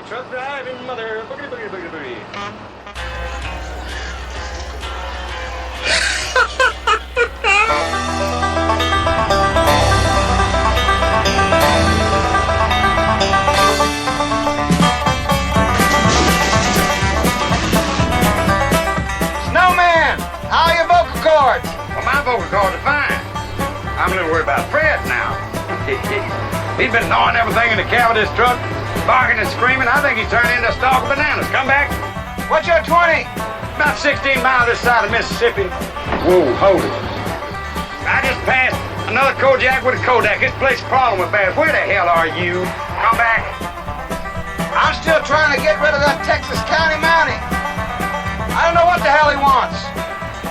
truck driving mother. Boogity, boogity, boogity, boogity. Snowman, how are your vocal cords? Well, my vocal cords are fine. I'm a little worried about Fred now. He's been gnawing everything in the cab of this truck, barking and screaming. I think he's turned into a stalk of bananas. Come back. What's your 20? About 16 miles this side of Mississippi. Whoa, hold it. I just passed another Kojak with a Kodak. This place is crawling with bears. Where the hell are you? Come back. I'm still trying to get rid of that Texas County Mountie. I don't know what the hell he wants.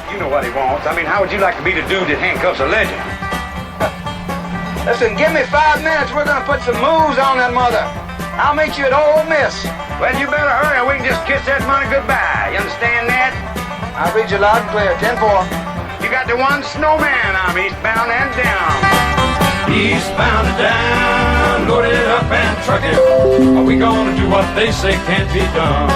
You know what he wants. I mean, how would you like to be the dude that handcuffs a legend? Listen, give me 5 minutes. We're gonna put some moves on that mother. I'll meet you at Ole Miss. Well, you better hurry or we can just kiss that money goodbye. You understand that? I'll read you loud and clear. 10-4. You got the one snowman. I'm eastbound and down. Eastbound and down, loaded up and trucking. Are we gonna do what they say can't be done?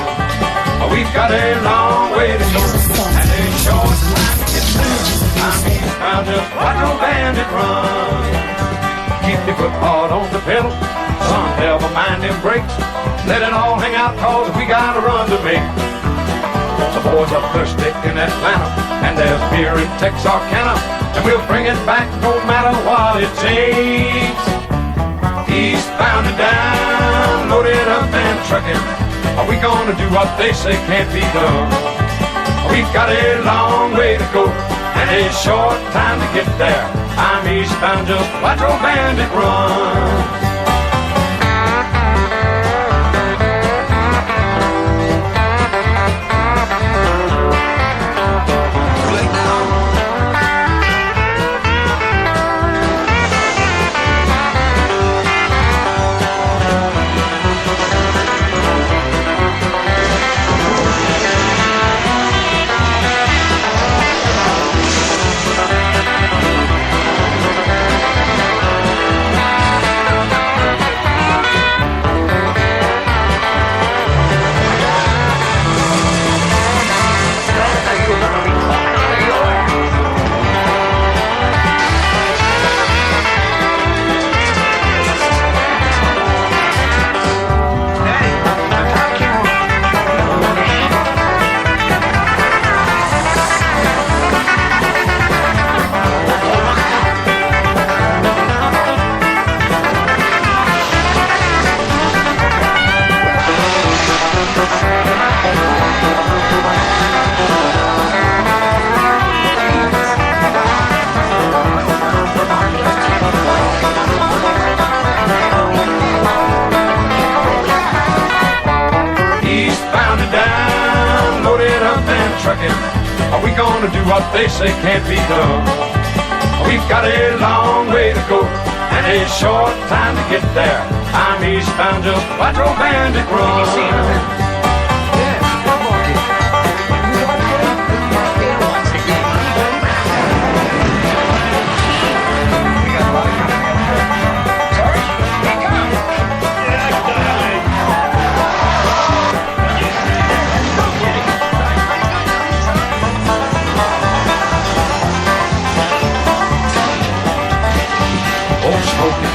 We've got a long way to go and a short time to get there. I'm eastbound, just watch old bandit run. Keep your foot hard on the pedal, son, never mind them brakes. Let it all hang out, cause we got a run to make. The boys are thirsty in Atlanta, and there's beer in Texarkana, and we'll bring it back no matter what it takes. Eastbound and down, loaded up and trucking. Are we gonna do what they say can't be done? We've got a long way to go and a short time to get there. I'm eastbound, just watch old bandit run. Are we gonna do what they say can't be done? We've got a long way to go and a short time to get there. I'm eastbound, just watch old bandit run. Can you see him?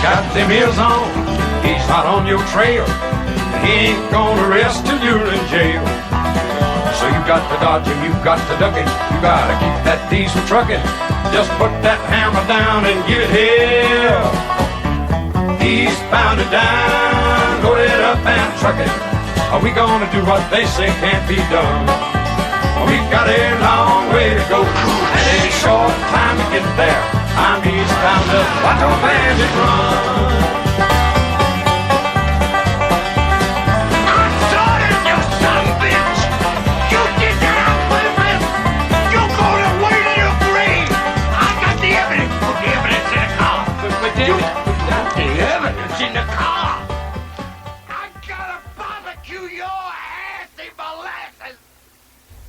Got them ears on, he's hot on your trail. He ain't gonna rest till you're in jail. So you got to dodge him, you got to duck it. You gotta keep that diesel trucking. Just put that hammer down and give it hell. He's bound and down, loaded up and trucking. Are we gonna do what they say can't be done? We've got a long way to go and a short time to get there. I'm eastbound, just watch old bandit run. I'm sorry, you son of a bitch! You did that on purpose! You're going away to your grave! I got the evidence! Put the evidence in the car! Put the evidence in the car! I gotta barbecue your ass in molasses!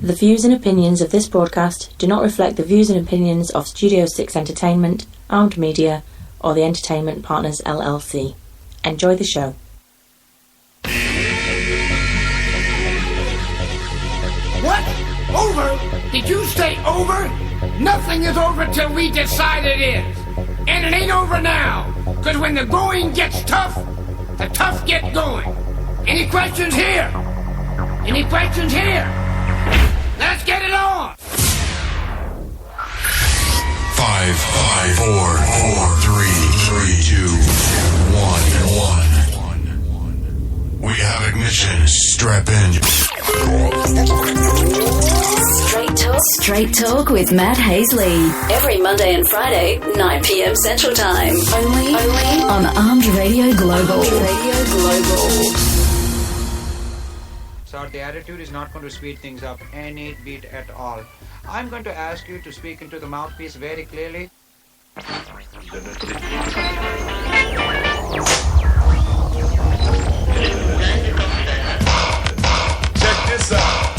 The views and opinions of this broadcast do not reflect the views and opinions of Studio 6 Entertainment, Armed Media, or the Entertainment Partners LLC. Enjoy the show. Over? Did you say over? Nothing is over till we decide it is. And it ain't over now. Because when the going gets tough, the tough get going. Any questions here? Any questions here? Let's get it on. 5, 4, 3, 2, 1. We have ignition. Strap in. Straight Talk with Matt Hasley. Every Monday and Friday, 9 p.m. Central Time. Only on Armed Radio Global. So the attitude is not going to speed things up any bit at all. I'm going to ask you to speak into the mouthpiece very clearly. Check this out.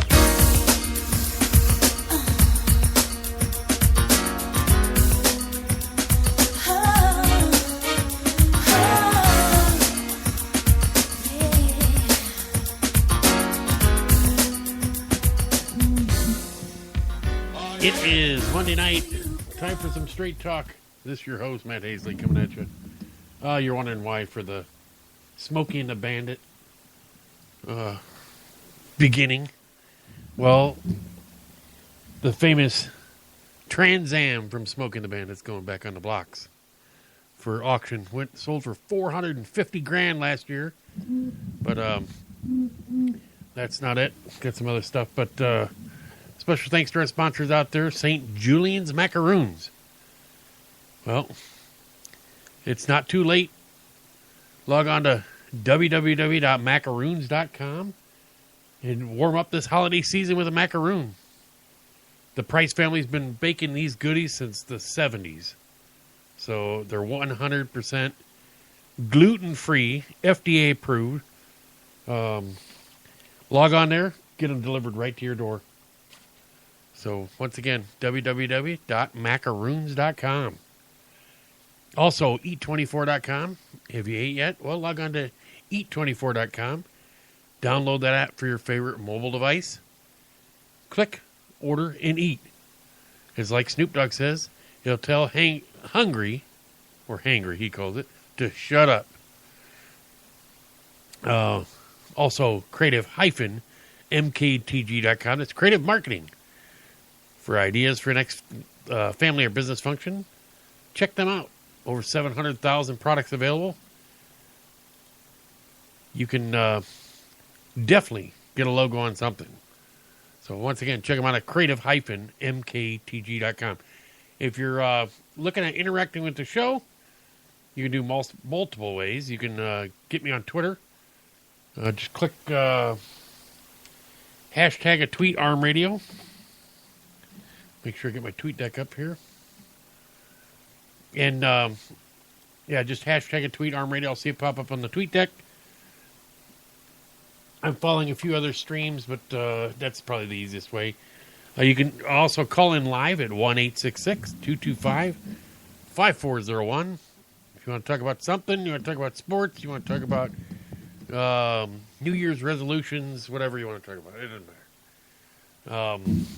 It is Monday night. Time for some straight talk. This is your host, Matt Hasley, coming at you. You're wondering why for the Smokey and the Bandit beginning. Well, the famous Trans Am from Smokey and the Bandit's going back on the blocks for auction. Sold for $450,000 last year, but that's not it. Got some other stuff, but special thanks to our sponsors out there, St. Julian's Macaroons. Well, it's not too late. Log on to www.macaroons.com and warm up this holiday season with a macaroon. The Price family's been baking these goodies since the 70s. So they're 100% gluten-free, FDA approved. Log on there, get them delivered right to your door. So, once again, www.macaroons.com. Also, eat24.com. Have you ate yet? Well, log on to eat24.com. Download that app for your favorite mobile device. Click, order, and eat. It's like Snoop Dogg says, it'll tell hungry, or hangry, he calls it, to shut up. Also, creative-mktg.com. It's creative marketing. For ideas for next family or business function, check them out. Over 700,000 products available. You can definitely get a logo on something. So once again, check them out at creative-mktg.com. If you're looking at interacting with the show, you can do multiple ways. You can get me on Twitter. Just click hashtag a tweet arm radio. Make sure I get my tweet deck up here. And, just hashtag a tweet arm radio. I'll see it pop up on the tweet deck. I'm following a few other streams, but that's probably the easiest way. You can also call in live at 1-866-225-5401. If you want to talk about something, you want to talk about sports, you want to talk about New Year's resolutions, whatever you want to talk about. It doesn't matter.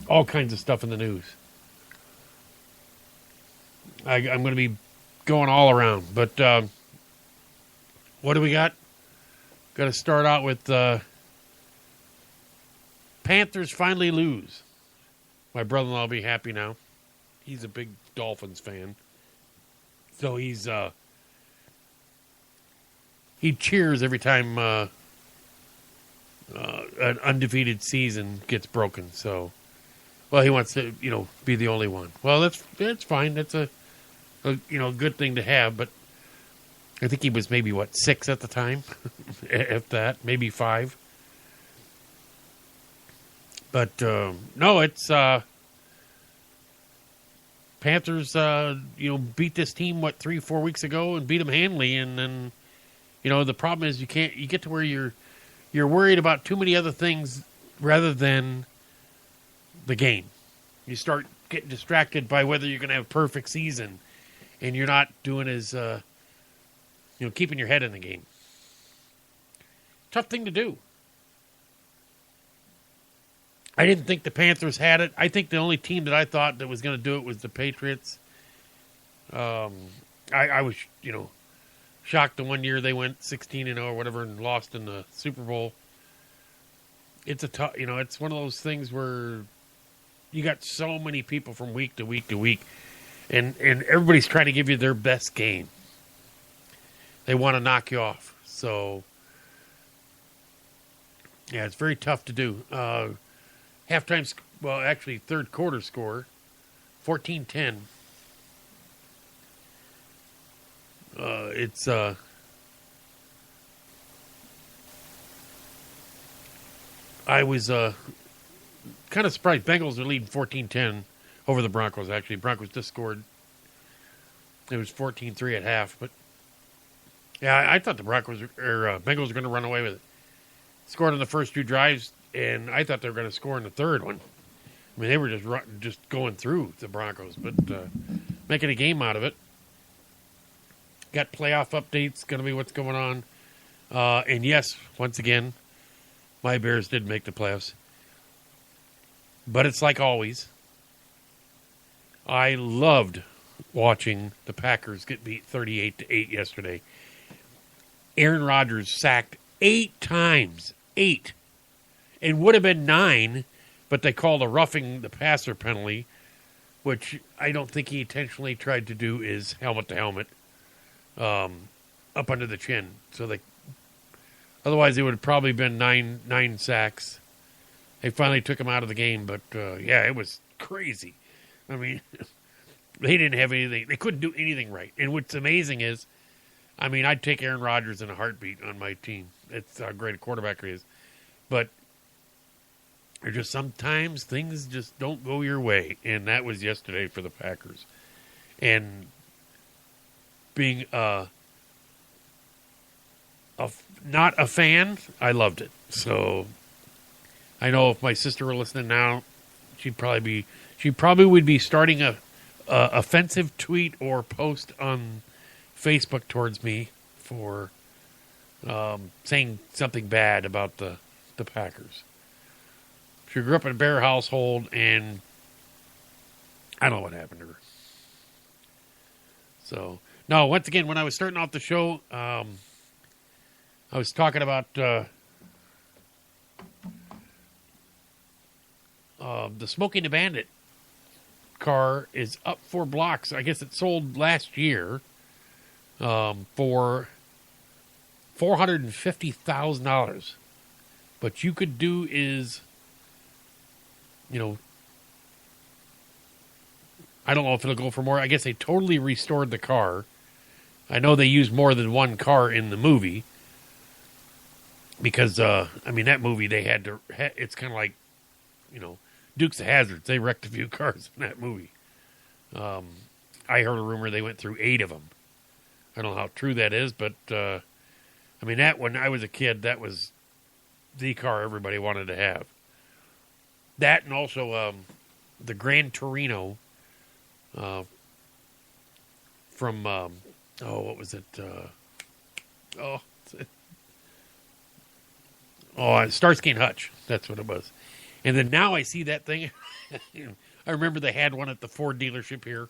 All kinds of stuff in the news. I'm going to be going all around. But what do we got? Got to start out with Panthers finally lose. My brother-in-law will be happy now. He's a big Dolphins fan. So he cheers every time an undefeated season gets broken. So, well, he wants to, be the only one. Well, that's fine. That's a good thing to have. But I think he was maybe 6 at the time, if that, maybe 5. But no, it's Panthers. Beat this team 3-4 weeks ago and beat them handily, and then the problem is you get to where you're worried about too many other things rather than the game. You start getting distracted by whether you're going to have a perfect season, and you're not doing as keeping your head in the game. Tough thing to do. I didn't think the Panthers had it. I think the only team that I thought that was going to do it was the Patriots. I was, shocked the one year they went 16-0 or whatever and lost in the Super Bowl. It's a tough, it's one of those things where you got so many people from week to week to week, and everybody's trying to give you their best game. They want to knock you off. So, yeah, it's very tough to do. Halftime, actually third quarter score, 14-10. It's I was kind of surprised. Bengals are leading 14-10 over the Broncos, actually. Broncos just scored. It was 14-3 at half. But, yeah, I thought the Bengals were going to run away with it. Scored on the first two drives, and I thought they were going to score in the third one. I mean, they were just going through the Broncos, but making a game out of it. Got playoff updates, going to be what's going on. And yes, once again, my Bears did make the playoffs. But it's like always. I loved watching the Packers get beat 38-8 yesterday. Aaron Rodgers sacked 8 times. 8. It would have been 9, but they called a roughing the passer penalty, which I don't think he intentionally tried to do, is helmet to helmet. Up under the chin. So otherwise it would have probably been nine sacks. They finally took him out of the game, but yeah, it was crazy. I mean, they didn't have anything. They couldn't do anything right. And what's amazing is, I mean, I'd take Aaron Rodgers in a heartbeat on my team. It's how great a quarterback he is. But there's just sometimes things just don't go your way. And that was yesterday for the Packers. And being not a fan, I loved it. So I know if my sister were listening now, she probably would be starting a offensive tweet or post on Facebook towards me for saying something bad about the Packers. She grew up in a Bear household, and I don't know what happened to her. So. No, once again, when I was starting off the show, I was talking about the Smokey the Bandit car is up 4 blocks. I guess it sold last year for $450,000. What you could do is, I don't know if it'll go for more. I guess they totally restored the car. I know they used more than one car in the movie because, that movie they had to, it's kind of like, Dukes of Hazzard. They wrecked a few cars in that movie. I heard a rumor they went through 8 of them. I don't know how true that is, but, that when I was a kid, that was the car everybody wanted to have. That and also the Gran Torino from, what was it? Starsky and Hutch. That's what it was. And then now I see that thing. I remember they had one at the Ford dealership here.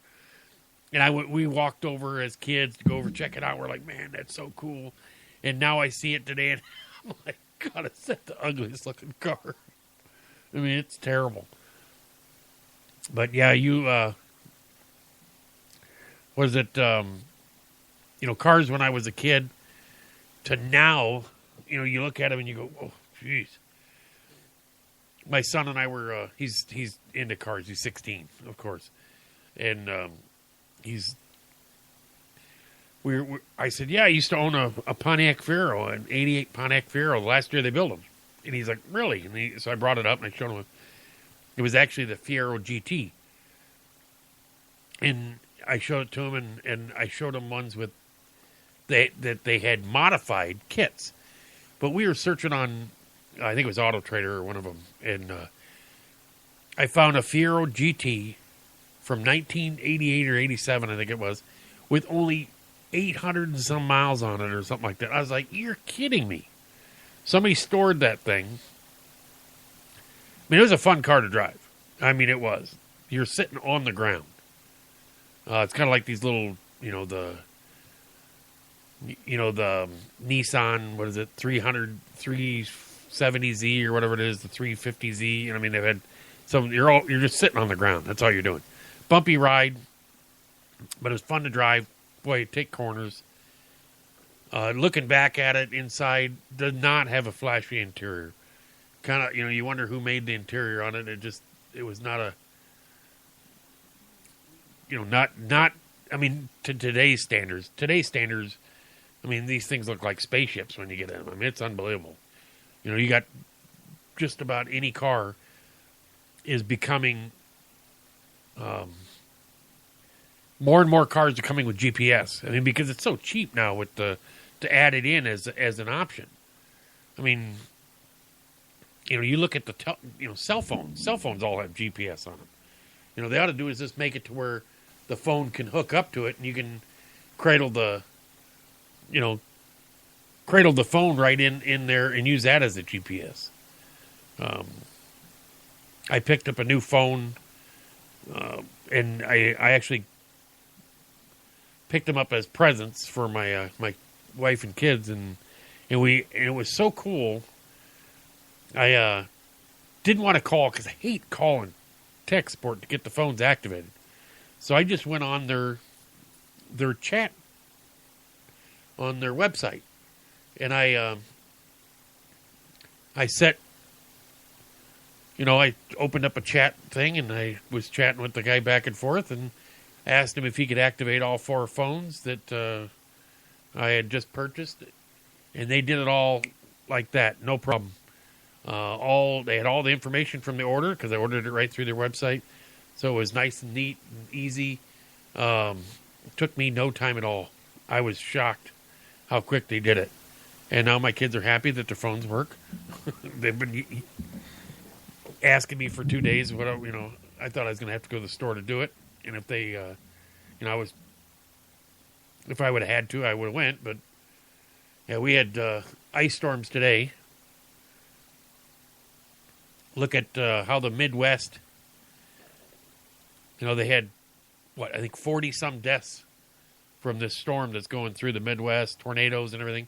And we walked over as kids to go over check it out. We're like, man, that's so cool. And now I see it today, and I'm like, God, it's the ugliest looking car. I mean, it's terrible. But yeah, was it, cars when I was a kid to now, you look at them and you go, oh, jeez. My son and I were, he's into cars. He's 16, of course. And I said, yeah, I used to own a Pontiac Fiero, an 88 Pontiac Fiero. Last year they built them. And he's like, really? And so I brought it up and I showed him. It was actually the Fiero GT. And I showed it to him, and I showed him ones with that they had modified kits. But we were searching on, I think it was Auto Trader or one of them, and I found a Fiero GT from 1988 or 87, I think it was, with only 800 and some miles on it or something like that. I was like, you're kidding me. Somebody stored that thing mean, it was a fun car to drive. I mean, it was. You're sitting on the ground. It's kind of like these little, the Nissan, what is it, 370Z or whatever it is, the 350Z. I mean, they've had some. You're just sitting on the ground. That's all you're doing. Bumpy ride, but it was fun to drive. Boy, take corners. Looking back at it, inside did not have a flashy interior. Kind of, you wonder who made the interior on it. It was not a, not. I mean, to today's standards, I mean, these things look like spaceships when you get in them. I mean, it's unbelievable. You got just about any car is becoming, more and more cars are coming with GPS. I mean, because it's so cheap now to add it in as an option. I mean, you look at the cell phones. Cell phones all have GPS on them. They ought to do is just make it to where the phone can hook up to it and you can cradle the phone right in there and use that as a GPS. I picked up a new phone, and I actually picked them up as presents for my my wife and kids, and it was so cool. I didn't want to call because I hate calling tech support to get the phones activated, so I just went on their chat on their website, and I set. I opened up a chat thing, and I was chatting with the guy back and forth, and asked him if he could activate all 4 phones that I had just purchased, and they did it all like that, no problem. They had all the information from the order because I ordered it right through their website, so it was nice and neat and easy. It took me no time at all. I was shocked how quick they did it, and now my kids are happy that their phones work. They've been asking me for 2 days. I thought I was going to have to go to the store to do it, and if they, if I would have had to, I would have went. But yeah, we had ice storms today. Look at how the Midwest. They had I think 40 some deaths from this storm that's going through the Midwest, tornadoes and everything.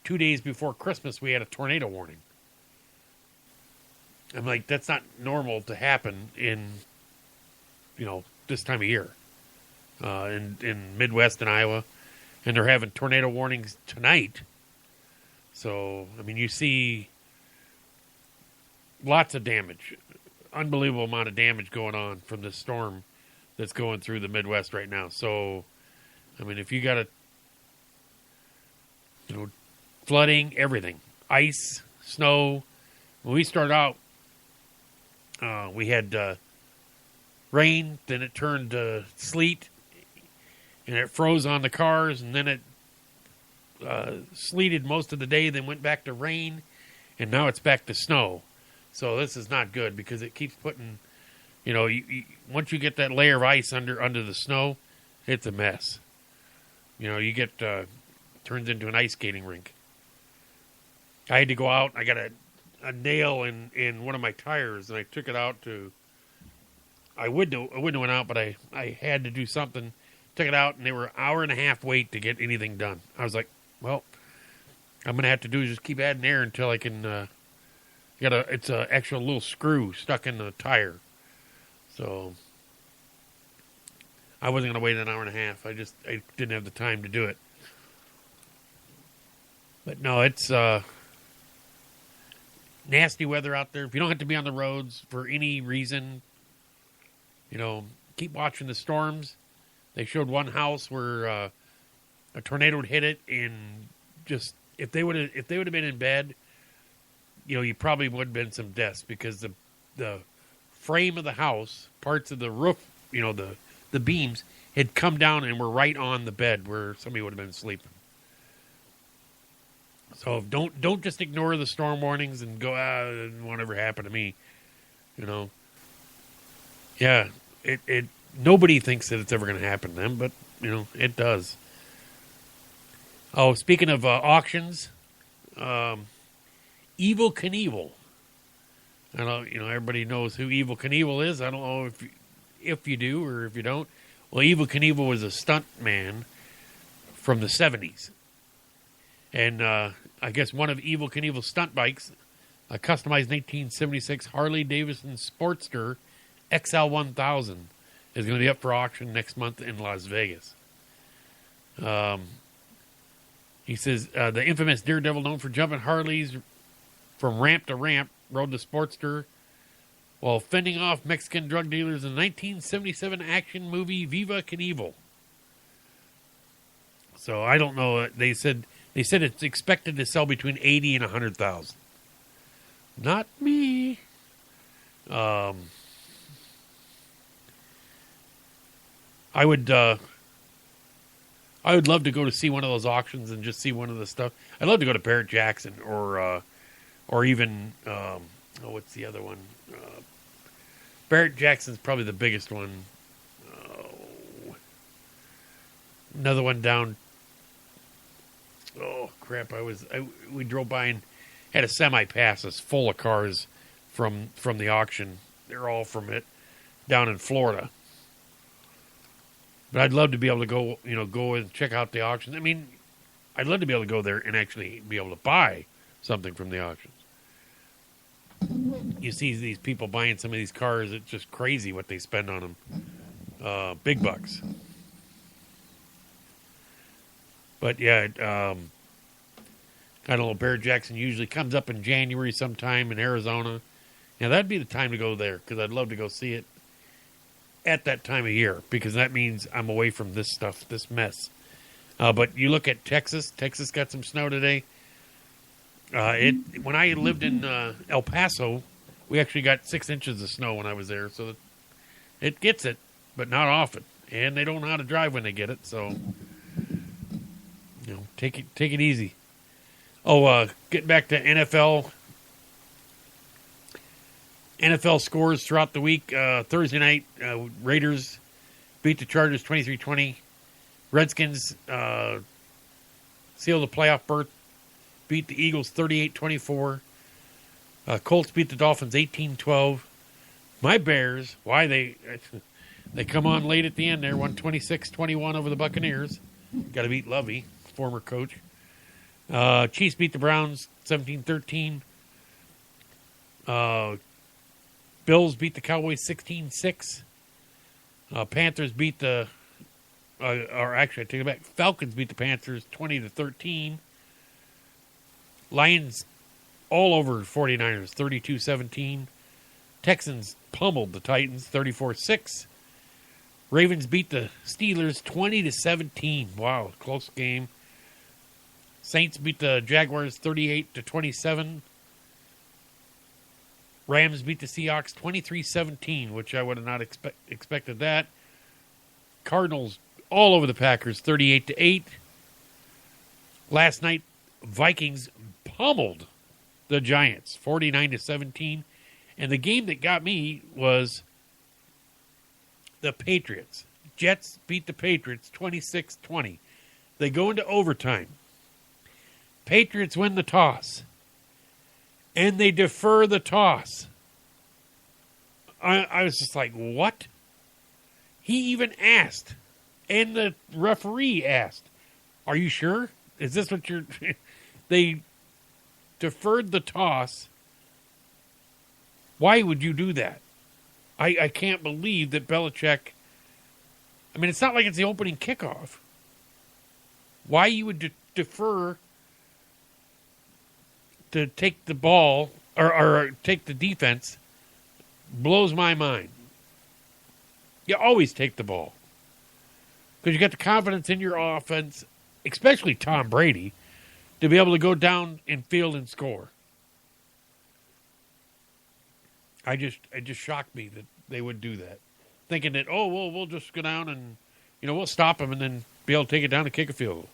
2 days before Christmas, we had a tornado warning. I'm like, that's not normal to happen in, this time of year, in Midwest and Iowa, and they're having tornado warnings tonight. So, I mean, you see lots of damage, unbelievable amount of damage going on from this storm that's going through the Midwest right now. So, I mean, if you got flooding, everything, ice, snow. When we started out, we had rain, then it turned to sleet, and it froze on the cars, and then it sleeted most of the day, then went back to rain, and now it's back to snow. So this is not good because it keeps putting, once you get that layer of ice under the snow, it's a mess. You get turns into an ice skating rink. I had to go out. I got a nail in one of my tires, and I took it out to. I wouldn't have went out, but I had to do something. Took it out, and they were an hour and a half wait to get anything done. I was like, well, I'm gonna have to do is just keep adding air until I can. It's a actual little screw stuck in the tire, so I wasn't gonna wait an hour and a half. I didn't have the time to do it. But no, it's nasty weather out there. If you don't have to be on the roads for any reason, keep watching the storms. They showed one house where a tornado had hit it, and just if they would have been in bed, you probably would have been some deaths because the frame of the house, parts of the roof, the beams had come down and were right on the bed where somebody would have been sleeping. So don't just ignore the storm warnings and go, it won't ever happen to me. Yeah, it nobody thinks that it's ever going to happen to them, but it does. Oh, speaking of auctions, Evel Knievel. I don't, everybody knows who Evel Knievel is. I don't know if you do or if you don't. Well, Evel Knievel was a stunt man from the 70s. And I guess one of Evel Knievel's stunt bikes, a customized 1976 Harley-Davidson Sportster XL1000, is going to be up for auction next month in Las Vegas. He says, the infamous Daredevil known for jumping Harleys from ramp to ramp rode the Sportster while fending off Mexican drug dealers in the 1977 action movie Viva Knievel. So I don't know. They said it's expected to sell between 80 and 100,000. Not me. I would love to go to see one of those auctions and just see one of the stuff. I'd love to go to Barrett Jackson or even what's the other one? Barrett Jackson's probably the biggest one. Another one down. Oh crap! We drove by and had a semi pass us full of cars from the auction. They're all from it down in Florida. But I'd love to be able to go and check out the auctions. I mean, I'd love to be able to go there and actually be able to buy something from the auctions. You see these people buying some of these cars, it's just crazy what they spend on them. Big bucks. But yeah, I don't know, Barrett Jackson usually comes up in January sometime in Arizona. Now that'd be the time to go there because I'd love to go see it at that time of year because that means I'm away from this stuff, this mess. But you look at Texas. Texas got some snow today. When I lived in El Paso, we actually got 6 inches of snow when I was there. So it gets it, but not often. And they don't know how to drive when they get it. So, take it easy. Oh, getting back to NFL. NFL scores throughout the week. Thursday night, Raiders beat the Chargers 23-20. Redskins sealed the playoff berth. Beat the Eagles 38-24. Colts beat the Dolphins 18-12. My Bears, why they come on late at the end there, won 26-21 over the Buccaneers. Got to beat Lovey, former coach. Chiefs beat the Browns 17-13. Bills beat the Cowboys 16-6. Panthers beat the, or actually I take it back. Falcons beat the Panthers 20-13. Lions all over 49ers 32-17. Texans pummeled the Titans 34-6. Ravens beat the Steelers 20-17. Wow, close game. Saints beat the Jaguars 38-27. Rams beat the Seahawks 23-17, which I would have not expected that. Cardinals all over the Packers 38-8. Last night, Vikings pummeled the Giants 49-17. And the game that got me was the Patriots. Jets beat the Patriots 26-20. They go into overtime. Patriots win the toss. And they defer the toss. I was just like, what? He even asked. And the referee asked, are you sure? Is this what you're... They deferred the toss. Why would you do that? I can't believe that Belichick... I mean, it's not like it's the opening kickoff. Why you would defer to take the ball or take the defense blows my mind. You always take the ball. Because you got the confidence in your offense, especially Tom Brady, to be able to go down and field and score. It just shocked me that they would do that. Thinking that, we'll just go down and, we'll stop him and then be able to take it down and kick a field goal.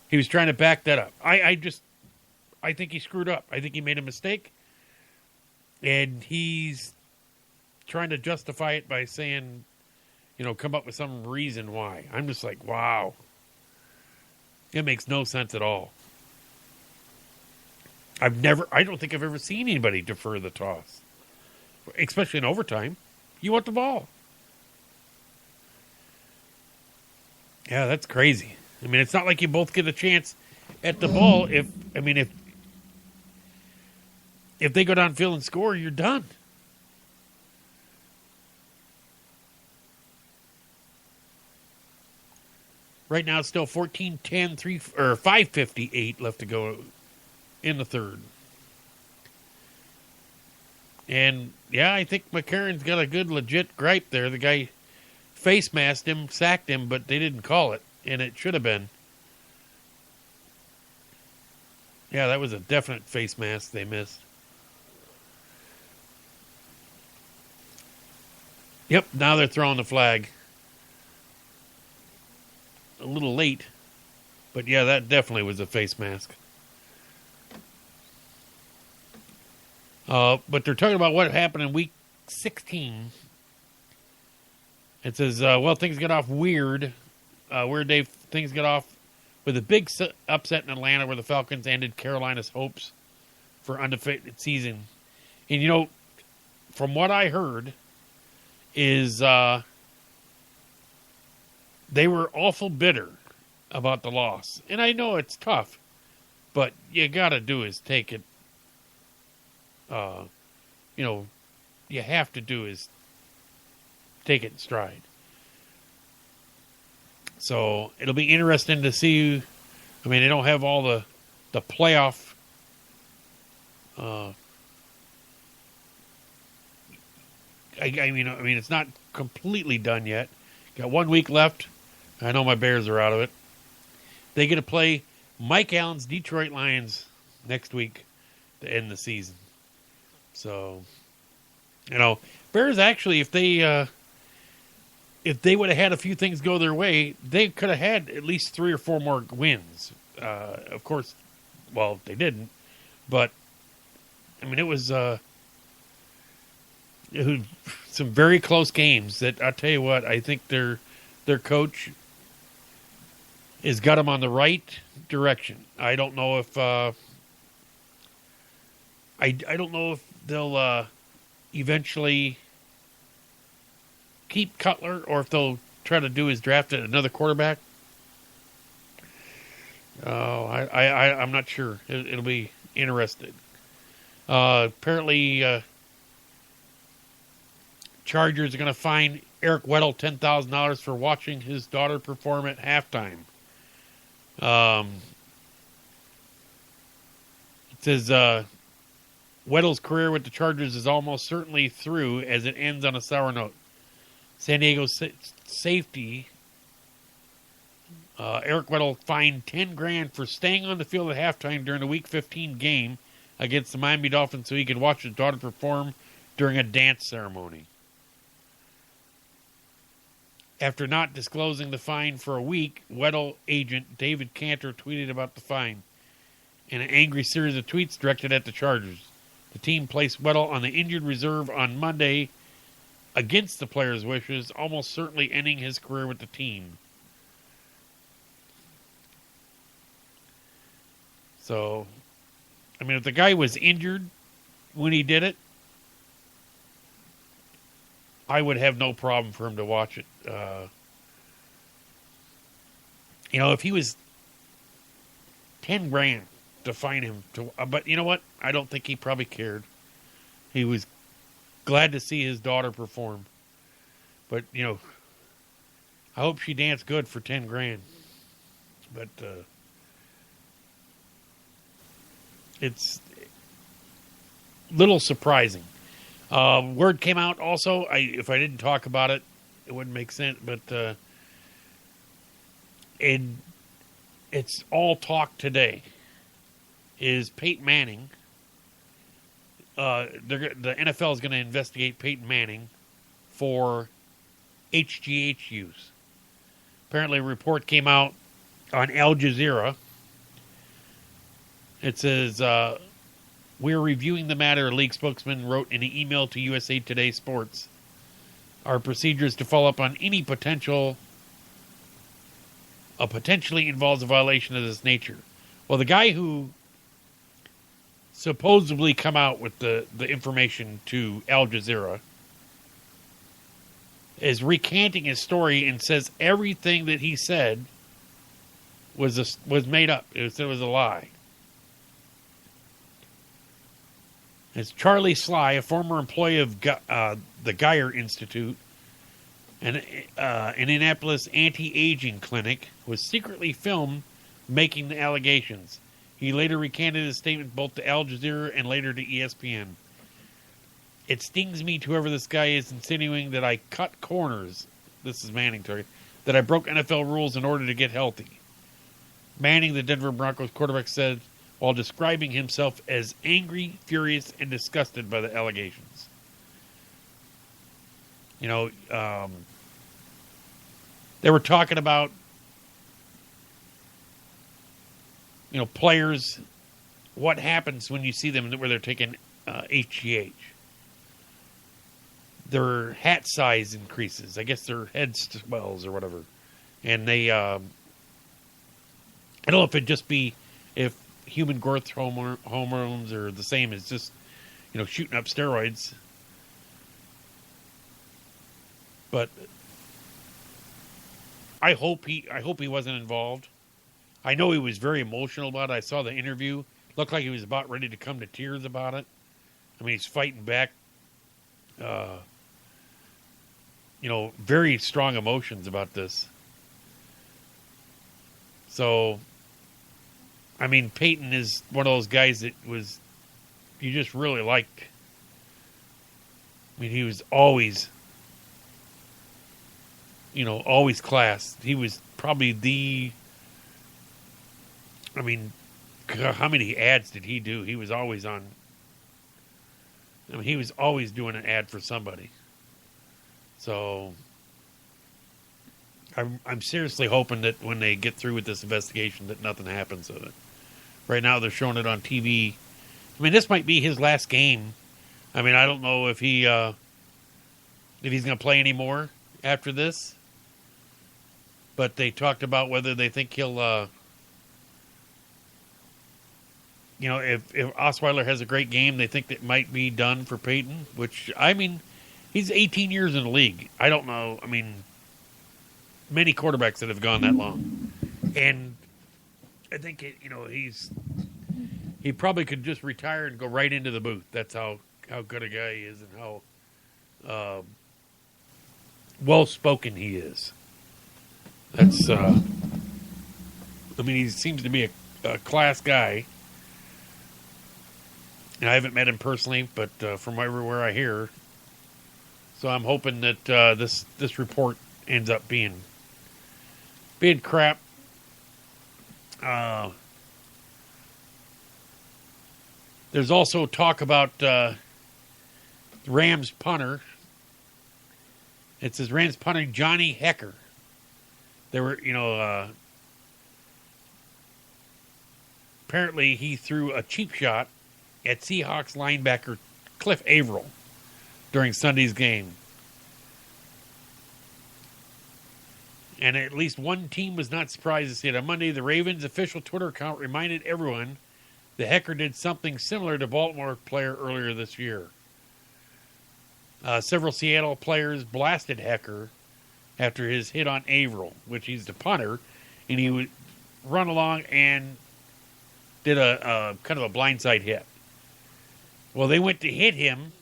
He was trying to back that up. I think he screwed up. I think he made a mistake. And he's trying to justify it by saying, come up with some reason why. I'm just like, wow. It makes no sense at all. I don't think I've ever seen anybody defer the toss, especially in overtime. You want the ball. Yeah, that's crazy. I mean, it's not like you both get a chance at the ball. If they go downfield and score, you're done. Right now, it's still 14-10, 5:58 left to go in the third. And, yeah, I think McCarron's got a good, legit gripe there. The guy face masked him, sacked him, but they didn't call it, and it should have been. Yeah, that was a definite face mask they missed. Yep, now they're throwing the flag. A little late, but yeah, that definitely was a face mask. But they're talking about what happened in week 16. It says, things got off weird. Things got off with a big upset in Atlanta where the Falcons ended Carolina's hopes for undefeated season. And, from what I heard is they were awful bitter about the loss. And I know it's tough, but you got to do is take it. You have to do is take it in stride. So it'll be interesting to see. I mean, they don't have all the playoff. I mean, it's not completely done yet. Got 1 week left. I know my Bears are out of it. They get to play Mike Allen's Detroit Lions next week to end the season. So, Bears actually, if they would have had a few things go their way, they could have had at least 3 or 4 more wins. Of course, they didn't. But, I mean, it was some very close games that, I'll tell you what, I think their coach has got them on the right direction. I don't know if I don't know if they'll eventually keep Cutler or if they'll try to do is draft another quarterback. I'm not sure. It'll be interesting. Apparently, Chargers are going to fine Eric Weddle $10,000 for watching his daughter perform at halftime. It says Weddle's career with the Chargers is almost certainly through as it ends on a sour note. San Diego's safety, Eric Weddle, fined $10,000 for staying on the field at halftime during the Week 15 game against the Miami Dolphins so he could watch his daughter perform during a dance ceremony. After not disclosing the fine for a week, Weddle agent David Cantor tweeted about the fine in an angry series of tweets directed at the Chargers. The team placed Weddle on the injured reserve on Monday against the player's wishes, almost certainly ending his career with the team. So, I mean, if the guy was injured when he did it, I would have no problem for him to watch it. If he was $10,000 to fine him, but you know what? I don't think he probably cared. He was glad to see his daughter perform. But I hope she danced good for $10,000. But it's a little surprising. Word came out also, if I didn't talk about it, it wouldn't make sense, but it's all talk today, is Peyton Manning. The NFL is going to investigate Peyton Manning for HGH use. Apparently a report came out on Al Jazeera. It says, we're reviewing the matter, a league spokesman wrote in an email to USA Today Sports. Our procedure is to follow up on any potentially involves a violation of this nature. Well, the guy who supposedly come out with the information to Al Jazeera, is recanting his story and says everything that he said was made up. It was a lie. It's Charlie Sly, a former employee of the Geyer Institute, an Indianapolis anti-aging clinic, was secretly filmed making the allegations. He later recanted his statement both to Al Jazeera and later to ESPN. It stings me to whoever this guy is insinuating that I cut corners. This is Manning talking. That I broke NFL rules in order to get healthy. Manning, the Denver Broncos quarterback, said while describing himself as angry, furious, and disgusted by the allegations. You know, they were talking about, you know, players, what happens when you see them where they're taking HGH. Their hat size increases. I guess their head swells or whatever. And they, I don't know if it'd just be if human growth hormones are the same as just, you know, shooting up steroids. But I hope he wasn't involved. I know he was very emotional about it. I saw the interview. Looked like he was about ready to come to tears about it. I mean, he's fighting back, you know, very strong emotions about this. So, I mean, Peyton is one of those guys that was, you just really liked. I mean, he was always, you know, always class. He was probably the, I mean, how many ads did he do? He was always on, I mean, he was always doing an ad for somebody. So, I'm seriously hoping that when they get through with this investigation that nothing happens with it. Right now they're showing it on TV. I mean, this might be his last game. I mean, I don't know if he's going to play anymore after this. But they talked about whether they think he'll, you know, if Osweiler has a great game, they think that might be done for Peyton, which, I mean, he's 18 years in the league. I don't know. I mean, many quarterbacks that have gone that long. And I think, you know, he probably could just retire and go right into the booth. That's how good a guy he is and how well-spoken he is. That's, I mean, he seems to be a class guy. And I haven't met him personally, but from everywhere I hear. So I'm hoping that this report ends up being crap. There's also talk about Rams punter. It says Rams punter Johnny Hecker. There were, you know, apparently he threw a cheap shot at Seahawks linebacker Cliff Averill during Sunday's game. And at least one team was not surprised to see it. On Monday, the Ravens' official Twitter account reminded everyone that Hecker did something similar to Baltimore player earlier this year. Several Seattle players blasted Hecker after his hit on Averill, which he's the punter, and he would run along and did a kind of a blindside hit. Well, they went to hit him,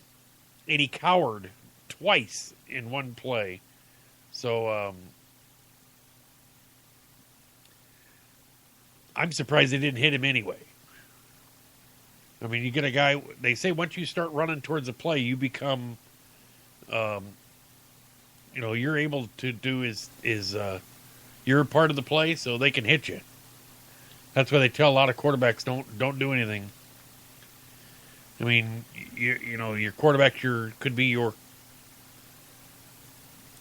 and he cowered twice in one play. So, I'm surprised they didn't hit him anyway. I mean, you get a guy, they say once you start running towards a play, you become, you know, you're able to do is you're a part of the play, so they can hit you. That's why they tell a lot of quarterbacks don't do anything. I mean, you know, your quarterback could be your,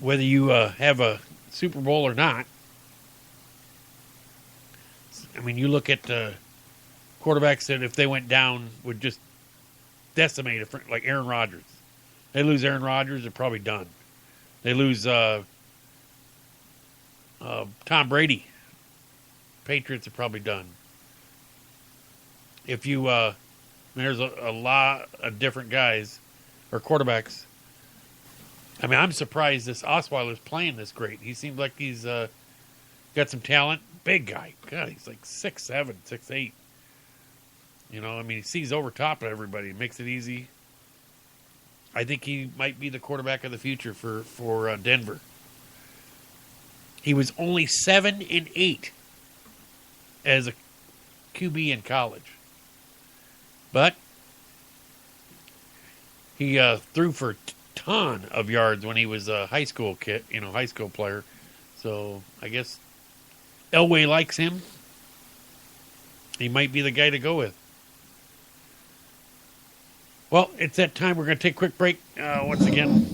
whether you have a Super Bowl or not. I mean, you look at quarterbacks that if they went down would just decimate, like Aaron Rodgers. They lose Aaron Rodgers, they're probably done. They lose Tom Brady. Patriots are probably done. If you There's a lot of different guys or quarterbacks. I mean, I'm surprised this Osweiler's playing this great. He seems like he's got some talent. Big guy. God, he's like 6'7", 6'8". You know, I mean, he sees over top of everybody. Makes it easy. I think he might be the quarterback of the future for Denver. He was only 7-8 as a QB in college. But he threw for a ton of yards when he was a high school kid, high school player. So I guess Elway likes him. He might be the guy to go with. Well, it's that time. We're going to take a quick break once again.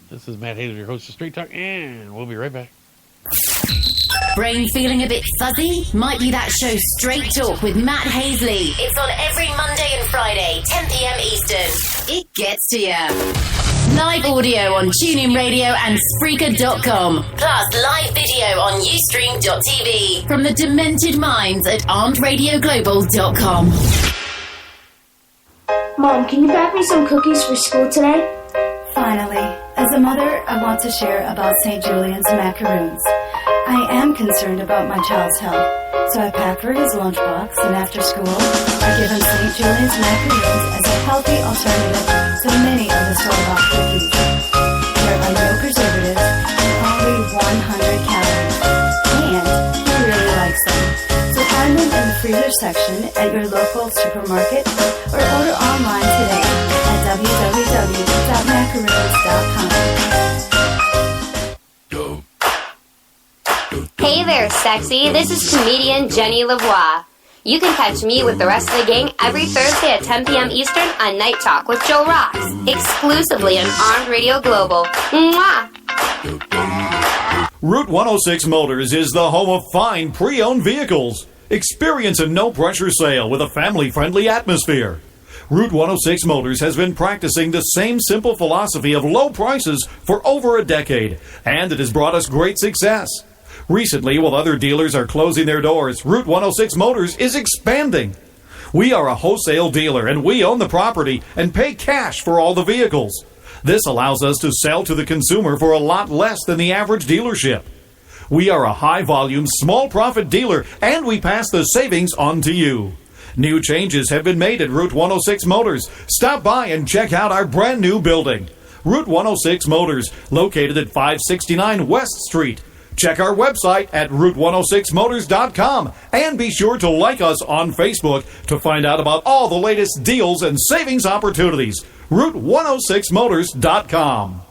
This is Matt Hasley, your host of Straight Talk, and we'll be right back. Brain feeling a bit fuzzy? Might be that show Straight Talk with Matt Hasley. It's on every Monday and Friday, 10 p.m. Eastern. It gets to you. Live audio on TuneIn Radio and Spreaker.com. Plus live video on Ustream.tv. From the demented minds at ArmedRadioGlobal.com. Mom, can you bake me some cookies for school today? Finally. As a mother, I want to share about St. Julian's macaroons. I am concerned about my child's health, so I pack for his lunchbox, and after school, I give him St. Julian's macaroons as a healthy alternative to many of the store-bought cookies. There are no preservatives and only 100 calories, and he really likes them. So find them in the freezer section at your local supermarket or order online today at www.macaroons.com. Hey there, sexy. This is comedian Jenny Lavoie. You can catch me with the rest of the gang every Thursday at 10 p.m. Eastern on Night Talk with Joe Rocks, exclusively on Armed Radio Global. Mwah! Route 106 Motors is the home of fine pre-owned vehicles. Experience a no-pressure sale with a family-friendly atmosphere. Route 106 Motors has been practicing the same simple philosophy of low prices for over a decade, and it has brought us great success. Recently, while other dealers are closing their doors, Route 106 Motors is expanding. We are a wholesale dealer, and we own the property and pay cash for all the vehicles. This allows us to sell to the consumer for a lot less than the average dealership. We are a high-volume, small-profit dealer, and we pass the savings on to you. New changes have been made at Route 106 Motors. Stop by and check out our brand-new building. Route 106 Motors, located at 569 West Street. Check our website at Route106Motors.com and be sure to like us on Facebook to find out about all the latest deals and savings opportunities. Route106Motors.com.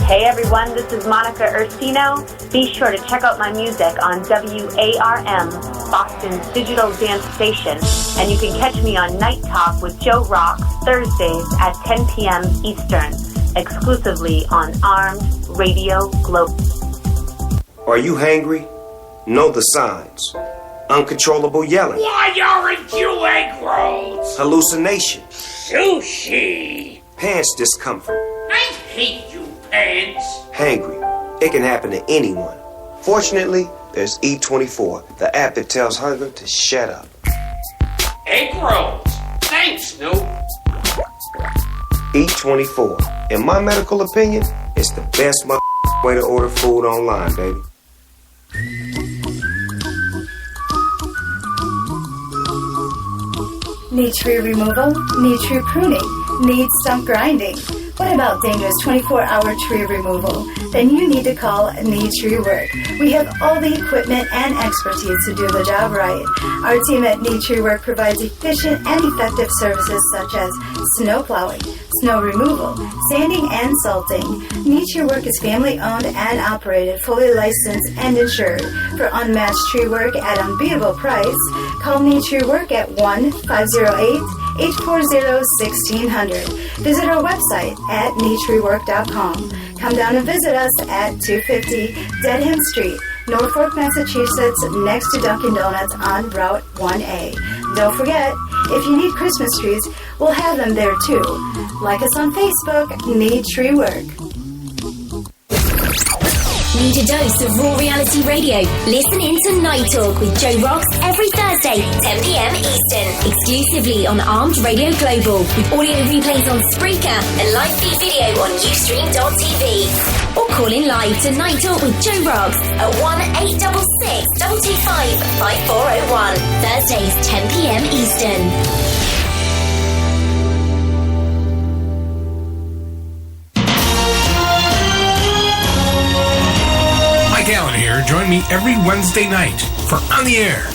Hey everyone, this is Monica Ursino. Be sure to check out my music on WARM, Boston's digital dance station. And you can catch me on Night Talk with Joe Rocks Thursdays at 10 p.m. Eastern, exclusively on Armed Radio Global. Are you hangry? Know the signs. Uncontrollable yelling. Why aren't you egg rolls? Hallucination. Sushi. Pants discomfort. I hate you, pants. Hangry. It can happen to anyone. Fortunately, there's E24, the app that tells hunger to shut up. Egg rolls. Thanks, Snoop. E24. In my medical opinion, it's the best way to order food online, baby. Need tree removal? Need tree pruning? Need stump grinding? What about dangerous 24-hour tree removal? Then you need to call Need Tree Work. We have all the equipment and expertise to do the job right. Our team at Need Tree Work provides efficient and effective services such as snow plowing, snow removal, sanding, and salting. Need Tree Work is family-owned and operated, fully licensed and insured. For unmatched tree work at unbeatable price, call Need Tree Work at 1-508-840-1600. Visit our website at needtreework.com. Come down and visit us at 250 Dedham Street, Norfolk, Massachusetts, next to Dunkin' Donuts on Route 1A. Don't forget, if you need Christmas trees, we'll have them there too. Like us on Facebook, Need Tree Work. need a dose of raw reality radio? Listen in to Night Talk with Joe Rocks every Thursday, 10 p.m. Eastern. Exclusively on Armed Radio Global, with audio replays on Spreaker and live feed video on Ustream.tv. Or call in live to Night Talk with Joe Rocks at 1-866-225-5401. Thursdays, 10 p.m. Eastern. Allen here. Join me every Wednesday night for On the Air,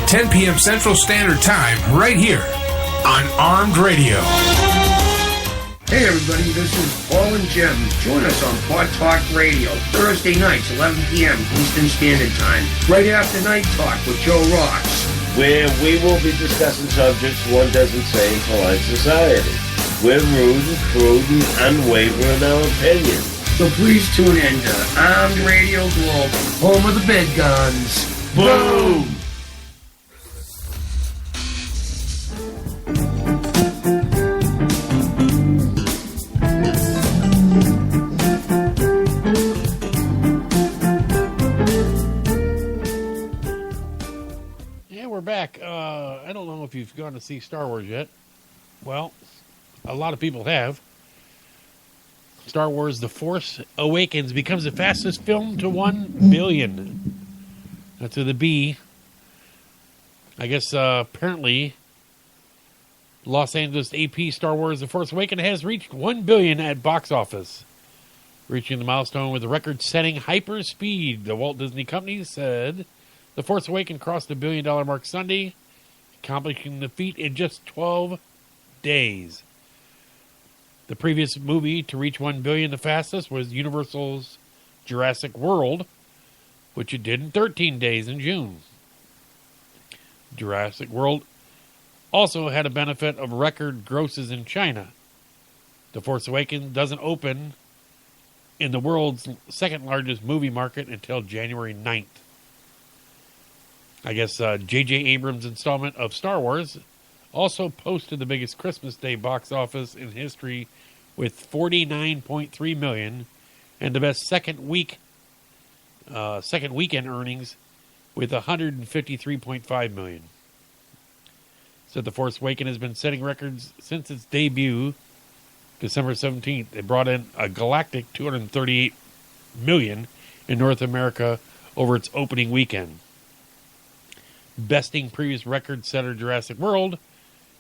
10 p.m. Central Standard Time, right here on Armed Radio. Hey everybody, this is Paul and Jim. Join us on Pod Talk Radio, Thursday nights, 11 p.m. Eastern Standard Time, right after Night Talk with Joe Rocks, where we will be discussing subjects one doesn't say in polite society. We're rude and crude and unwavering in our opinions. So please tune in to Armed Radio Global, home of the big guns. Boom! Yeah, we're back. I don't know if you've gone to see Star Wars yet. Well, a lot of people have. Star Wars The Force Awakens becomes the fastest film to 1 billion. That's with a B. I guess apparently Los Angeles AP Star Wars The Force Awakens has reached 1 billion at box office, reaching the milestone with a record-setting hyper speed. The Walt Disney Company said The Force Awakens crossed the $1 billion mark Sunday, accomplishing the feat in just 12 days. The previous movie to reach 1 billion the fastest was Universal's Jurassic World, which it did in 13 days in June. Jurassic World also had a benefit of record grosses in China. The Force Awakens doesn't open in the world's second largest movie market until January 9th. I guess J.J. Abrams' installment of Star Wars also posted the biggest Christmas Day box office in history with 49.3 million, and the best second weekend earnings with 153.5 million. So The Force Awakens has been setting records since its debut, December 17th. It brought in a galactic 238 million in North America over its opening weekend, besting previous record setter Jurassic World,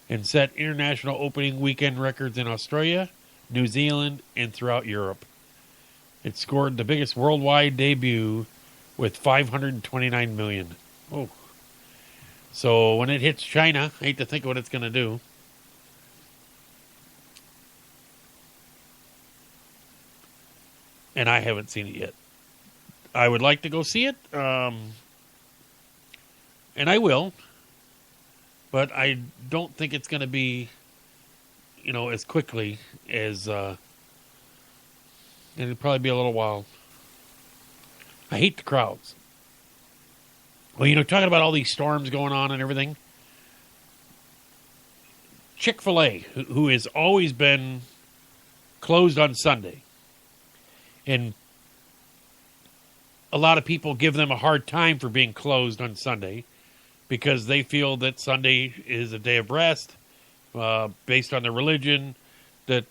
and set international opening weekend records in Australia, New Zealand, and throughout Europe. It scored the biggest worldwide debut with 529 million. Oh. So when it hits China, I hate to think what it's going to do. And I haven't seen it yet. I would like to go see it. And I will. But I don't think it's going to be, as quickly as, and it'll probably be a little while. I hate the crowds. Well, talking about all these storms going on and everything. Chick-fil-A, who has always been closed on Sunday, and a lot of people give them a hard time for being closed on Sunday, because they feel that Sunday is a day of rest, based on their religion, that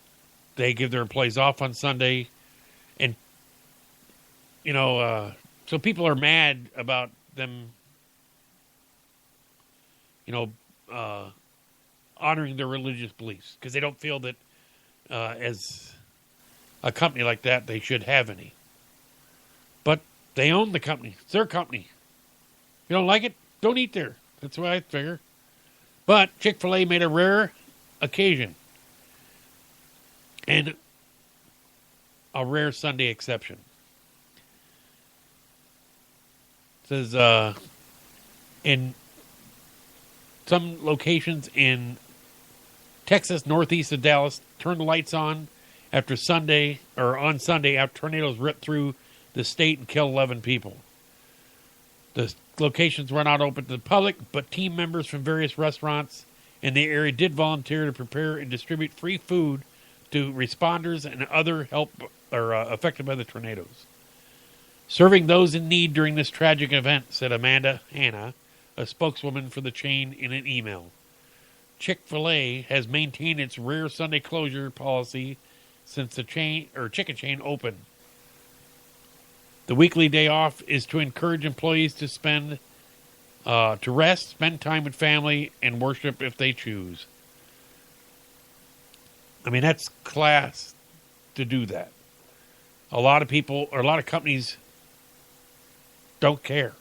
they give their employees off on Sunday. And, so people are mad about them, honoring their religious beliefs, because they don't feel that as a company like that, they should have any. But they own the company. It's their company. You don't like it? Don't eat there. That's what I figure. But Chick-fil-A made a rare occasion and a rare Sunday exception. It says in some locations in Texas, northeast of Dallas, turn the lights on on Sunday after tornadoes ripped through the state and killed 11 people. The locations were not open to the public, but team members from various restaurants in the area did volunteer to prepare and distribute free food to responders and other help or affected by the tornadoes. Serving those in need during this tragic event, said Amanda Hanna, a spokeswoman for the chain, in an email. Chick-fil-A has maintained its rare Sunday closure policy since the chicken chain opened. The weekly day off is to encourage employees to rest, spend time with family, and worship if they choose. I mean, that's class to do that. A lot of people, or a lot of companies, don't care.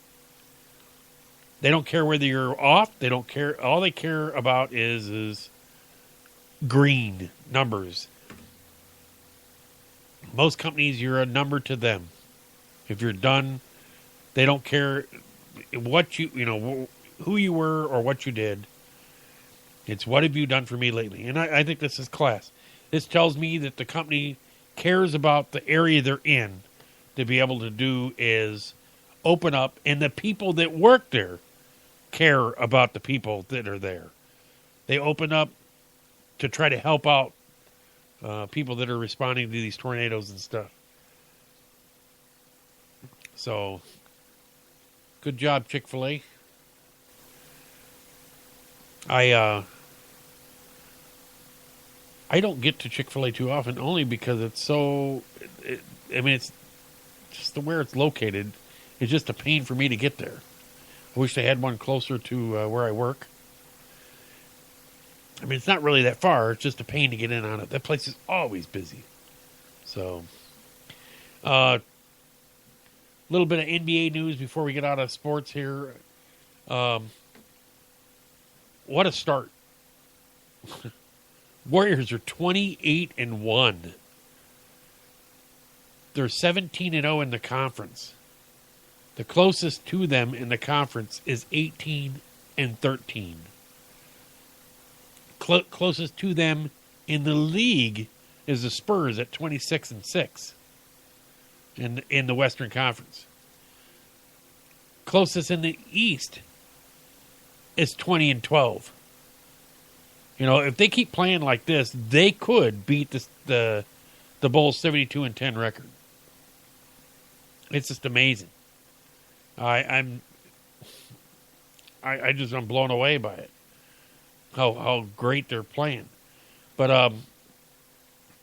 They don't care whether you're off. They don't care. All they care about is green numbers. Most companies, you're a number to them. If you're done, they don't care what who you were or what you did. It's what have you done for me lately? And I think this is class. This tells me that the company cares about the area they're in to be able to do is open up, and the people that work there care about the people that are there. They open up to try to help out people that are responding to these tornadoes and stuff. So, good job, Chick-fil-A. I don't get to Chick-fil-A too often, only because it's so... it's just where it's located. It's just a pain for me to get there. I wish they had one closer to where I work. I mean, it's not really that far. It's just a pain to get in on it. That place is always busy. So, little bit of NBA news before we get out of sports here. What a start. Warriors are 28-1. They're 17-0 in the conference. The closest to them in the conference is 18-13. Closest to them in the league is the Spurs at 26-6 in the Western Conference. Closest in the East is 20-12. If they keep playing like this, they could beat the Bulls' 72-10 record. It's just amazing. I'm blown away by it. How great they're playing. But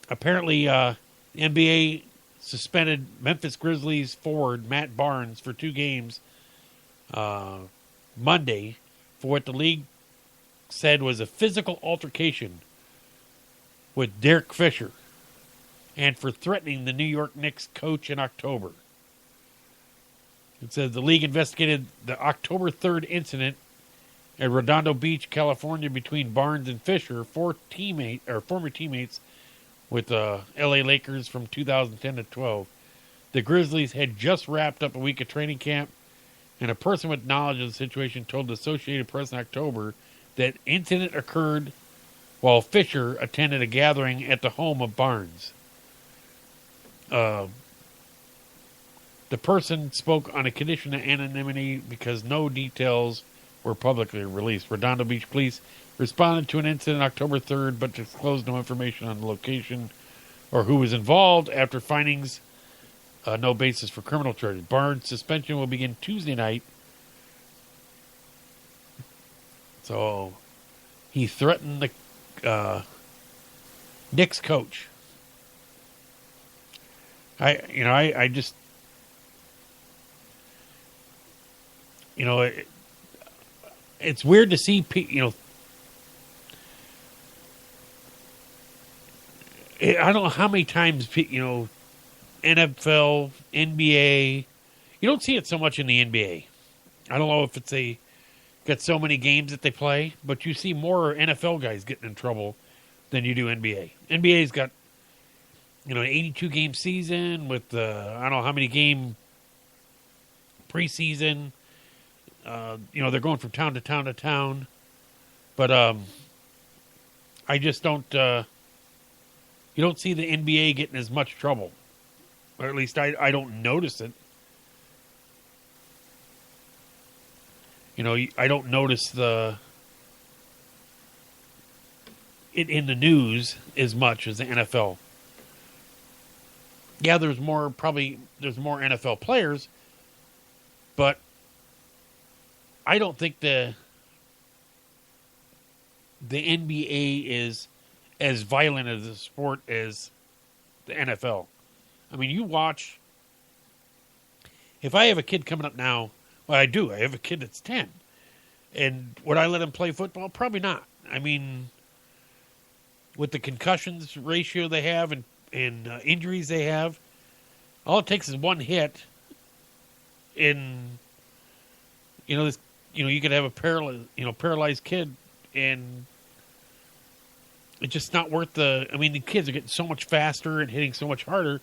apparently NBA suspended Memphis Grizzlies forward Matt Barnes for 2 games Monday for what the league said was a physical altercation with Derek Fisher and for threatening the New York Knicks coach in October. It says the league investigated the October 3rd incident at Redondo Beach, California, between Barnes and Fisher, former teammates with the LA Lakers from 2010 to 12. The Grizzlies had just wrapped up a week of training camp, and a person with knowledge of the situation told the Associated Press in October that incident occurred while Fisher attended a gathering at the home of Barnes. The person spoke on a condition of anonymity because no details were publicly released. Redondo Beach Police responded to an incident October 3rd, but disclosed no information on the location or who was involved after findings no basis for criminal charges. Barnes' suspension will begin Tuesday night. So he threatened the Knicks coach. I just it's weird to see I don't know how many times NFL, NBA. You don't see it so much in the NBA. I don't know if it's got so many games that they play, but you see more NFL guys getting in trouble than you do NBA. NBA's got an 82 game season with I don't know how many game preseason. They're going from town to town to town, but I just don't. You don't see the NBA getting as much trouble, or at least I don't notice it. I don't notice it in the news as much as the NFL. yeah, there's more NFL players, but I don't think the NBA is as violent as a sport as the NFL. I mean, you watch. If I have a kid coming up now, well, I do. I have a kid that's 10. And would I let him play football? Probably not. I mean, with the concussions ratio they have and injuries they have, all it takes is one hit. You could have a paralyzed kid, and it's just not worth the. I mean, the kids are getting so much faster and hitting so much harder.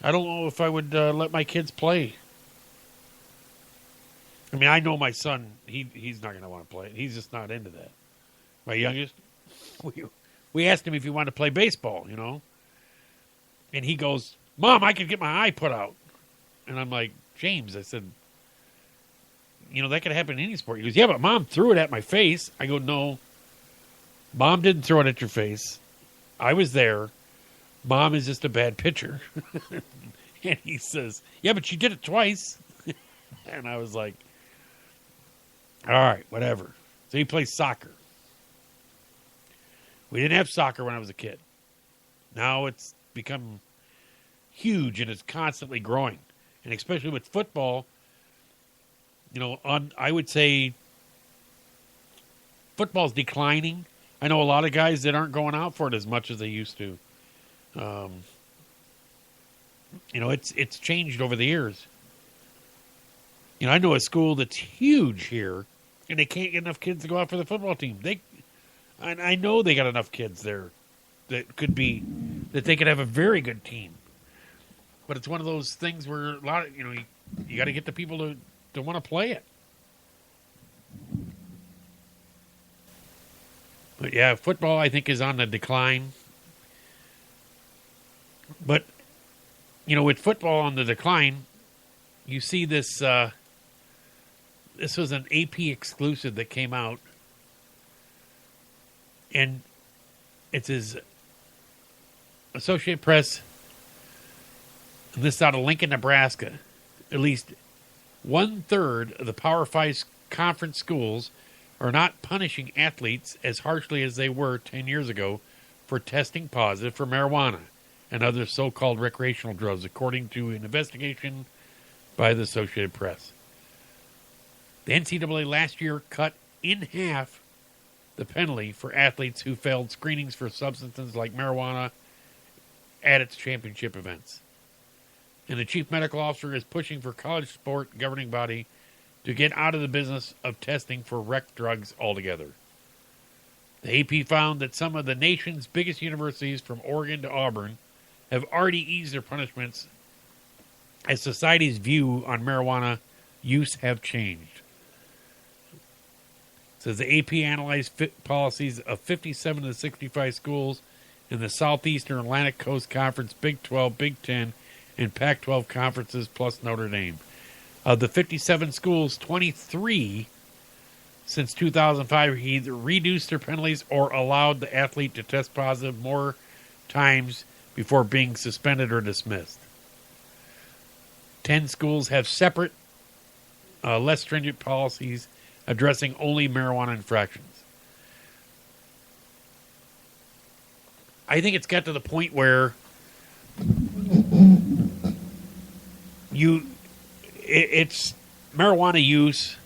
I don't know if I would let my kids play. I mean, I know my son, he's not going to want to play it. He's just not into that. My youngest, we asked him if he wanted to play baseball, And he goes, Mom, I could get my eye put out. And I'm like, James, I said, that could happen in any sport. He goes, yeah, but Mom threw it at my face. I go, no, Mom didn't throw it at your face. I was there. Mom is just a bad pitcher. And he says, yeah, but she did it twice. And I was like, all right, whatever. So he plays soccer. We didn't have soccer when I was a kid. Now it's become huge and it's constantly growing. And especially with football, I would say football's declining. I know a lot of guys that aren't going out for it as much as they used to. It's changed over the years. I know a school that's huge here, and they can't get enough kids to go out for the football team. I know they got enough kids there that they could have a very good team. But it's one of those things where a lot of, you got to get the people to want to play it. But yeah, football I think is on the decline. But with football on the decline, you see this. This was an AP exclusive that came out, and it's his Associated Press. And this is out of Lincoln, Nebraska. At least 1/3 of the Power 5 conference schools are not punishing athletes as harshly as they were 10 years ago for testing positive for marijuana and other so-called recreational drugs, according to an investigation by the Associated Press. The NCAA last year cut in half the penalty for athletes who failed screenings for substances like marijuana at its championship events. And the chief medical officer is pushing for college sport governing body to get out of the business of testing for rec drugs altogether. The AP found that some of the nation's biggest universities, from Oregon to Auburn, have already eased their punishments as society's view on marijuana use have changed. It says the AP analyzed policies of 57 of the 65 schools in the Southeastern Atlantic Coast Conference, Big 12, Big 10, and Pac-12 conferences, plus Notre Dame. Of the 57 schools, 23 since 2005 either reduced their penalties or allowed the athlete to test positive more times before being suspended or dismissed. 10 schools have separate, less stringent policies addressing only marijuana infractions. I think it's got to the point where it's marijuana use.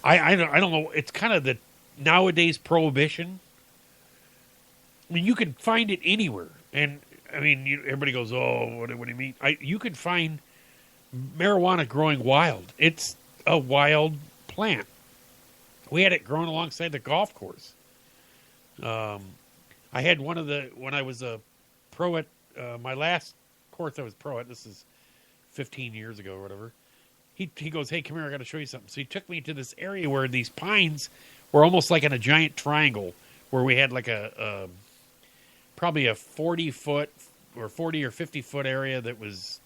I don't know. It's kind of the nowadays prohibition. I mean, you can find it anywhere, and I mean, everybody goes, "Oh, what do you mean?" You can find marijuana growing wild. It's a wild plant. We had it growing alongside the golf course. I had one of when I was a pro at my last course I was pro at. This is 15 years ago or whatever. He goes, "Hey, come here, I got to show you something." So he took me to this area where these pines were almost like in a giant triangle, where we had like a probably a 40-foot or 40 or 50-foot area that was,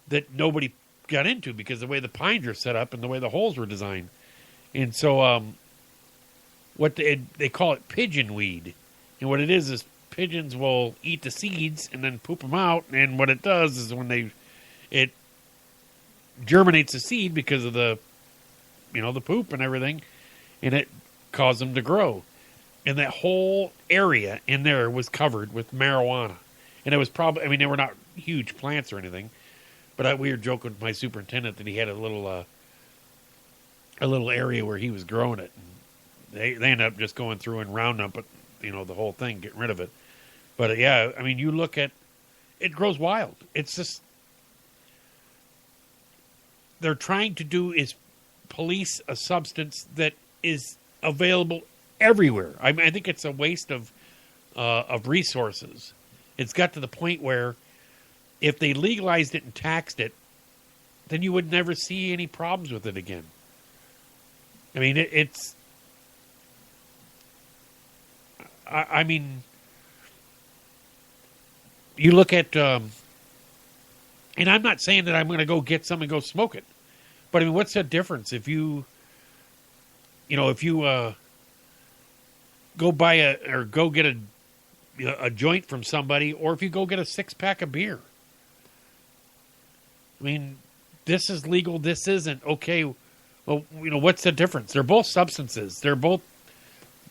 that nobody got into because the way the pines are set up and the way the holes were designed. And so what they call it pigeon weed. And what it is pigeons will eat the seeds and then poop them out. And what it does is when it germinates the seed because of the poop and everything, and it caused them to grow. And that whole area in there was covered with marijuana. And it was probably, I mean, they were not huge plants or anything, but we were joking with my superintendent that he had a little area where he was growing it. And they ended up just going through and rounding up, the whole thing, getting rid of it. But yeah, I mean, you look at, it grows wild. It's just, they're trying to do is police a substance that is available everywhere. I mean, I think it's a waste of resources. It's got to the point where if they legalized it and taxed it, then you would never see any problems with it again. I mean, it's. I mean, you look at, and I'm not saying that I'm going to go get some and go smoke it, but I mean, what's the difference if you go buy go get a joint from somebody, or if you go get a 6-pack of beer? I mean, this is legal, this isn't. Okay, well, what's the difference? They're both substances. They're both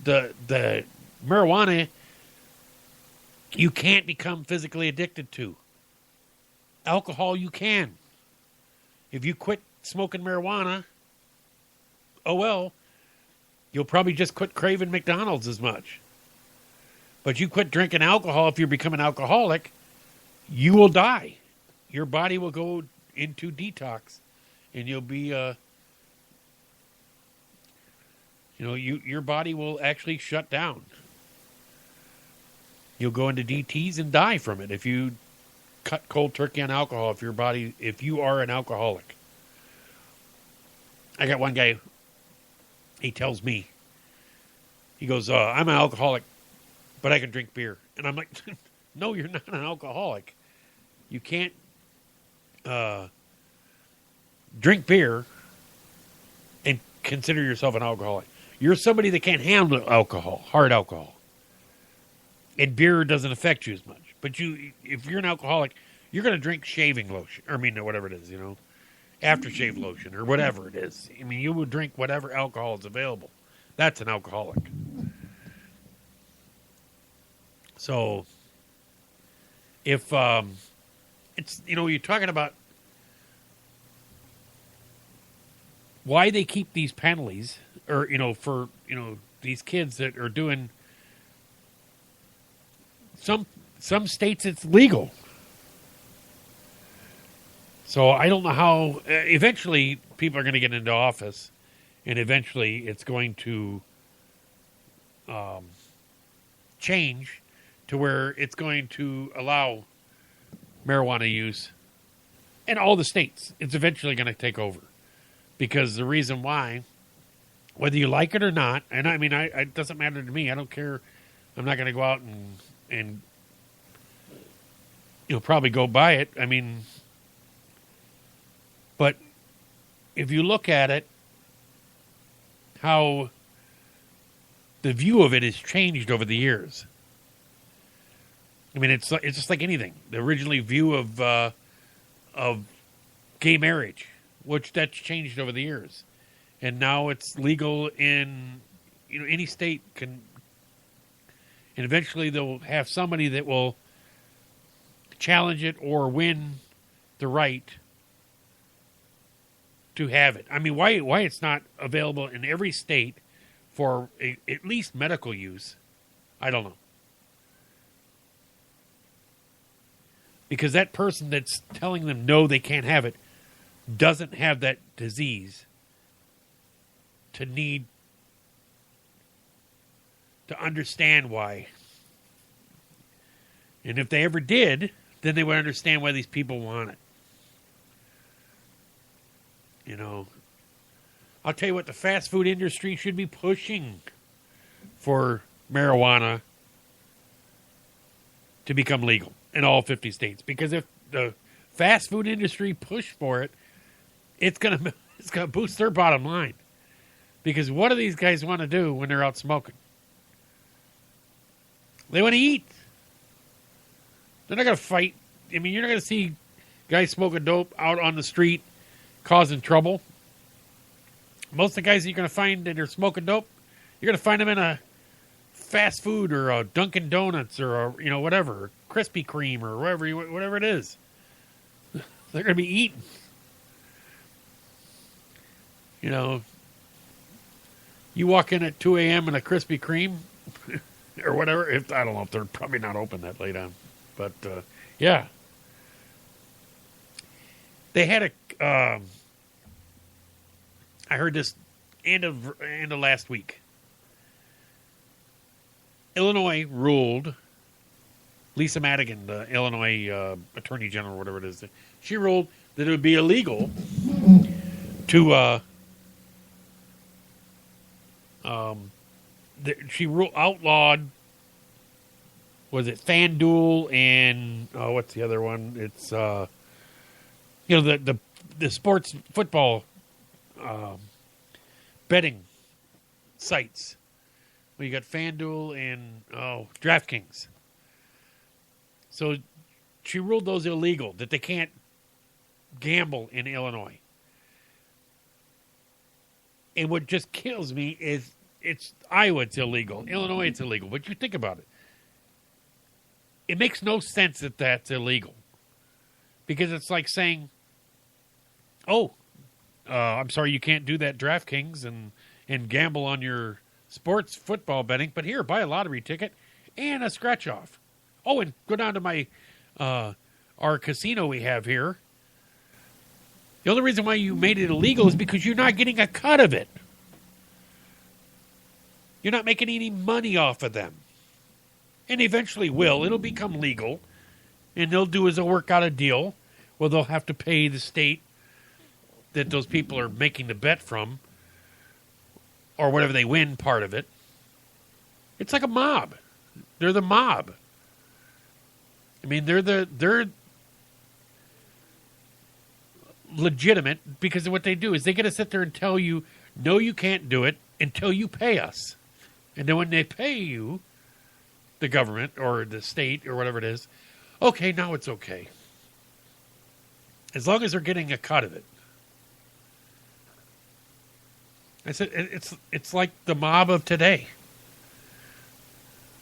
the marijuana you can't become physically addicted to. Alcohol you can. If you quit smoking marijuana, oh well, you'll probably just quit craving McDonald's as much. But you quit drinking alcohol, if you become an alcoholic, you will die. Your body will go into detox, and you'll be, your body will actually shut down. You'll go into DTs and die from it if you cut cold turkey on alcohol, if you are an alcoholic. I got one guy, he tells me, he goes, I'm an alcoholic, but I can drink beer. And I'm like, no, you're not an alcoholic. You can't drink beer and consider yourself an alcoholic. You're somebody that can't handle alcohol, hard alcohol. And beer doesn't affect you as much. But if you're an alcoholic, you're going to drink shaving lotion, or whatever it is, aftershave lotion, or whatever it is. I mean, you would drink whatever alcohol is available. That's an alcoholic. So, if it's, you're talking about why they keep these penalties, or, for, these kids that are doing, some states it's legal. So I don't know how, eventually people are going to get into office, and eventually it's going to change to where it's going to allow marijuana use in all the states. It's eventually going to take over. Because the reason why, whether you like it or not, and I mean, it doesn't matter to me. I don't care. I'm not going to go out and probably go buy it. I mean, but if you look at it, how the view of it has changed over the years. I mean, it's just like anything. The originally view of gay marriage, which that's changed over the years, and now it's legal in any state can, and eventually they'll have somebody that will challenge it or win the right to have it. I mean, why it's not available in every state for at least medical use, I don't know. Because that person that's telling them no, they can't have it, doesn't have that disease to need to understand why. And if they ever did, then they would understand why these people want it. I'll tell you what, the fast food industry should be pushing for marijuana to become legal in all 50 states. Because if the fast food industry pushed for it, it's gonna boost their bottom line. Because what do these guys want to do when they're out smoking? They want to eat. They're not going to fight. I mean, you're not going to see guys smoking dope out on the street causing trouble. Most of the guys that you're going to find that are smoking dope, you're going to find them in a fast food or a Dunkin' Donuts or a, whatever, Krispy Kreme or whatever it is. They're going to be eating. You walk in at 2 a.m. in a Krispy Kreme or whatever. I don't know if they're probably not open that late on. But, yeah. They had I heard this end of last week. Illinois ruled, Lisa Madigan, the Illinois Attorney General, whatever it is, she ruled that it would be illegal to, she outlawed, was it FanDuel and, what's the other one? It's, the sports football betting sites. Well, you got FanDuel and DraftKings. So she ruled those illegal, that they can't gamble in Illinois. And what just kills me is it's Iowa, it's illegal. Illinois, it's illegal. But you think about it. It makes no sense that that's illegal. Because it's like saying, I'm sorry, you can't do that DraftKings and gamble on your sports football betting, but here, buy a lottery ticket and a scratch off. Oh, and go down to my our casino we have here. The only reason why you made it illegal is because you're not getting a cut of it. You're not making any money off of them. And eventually will. It'll become legal. And they'll do is they'll work out a deal where they'll have to pay the state that those people are making the bet from, or whatever they win part of it. It's like a mob. They're the mob. I mean, they're legitimate because of what they do is they get to sit there and tell you, no, you can't do it until you pay us. And then when they pay you, the government or the state or whatever it is, okay, now it's okay. As long as they're getting a cut of it. I said it's like the mob of today.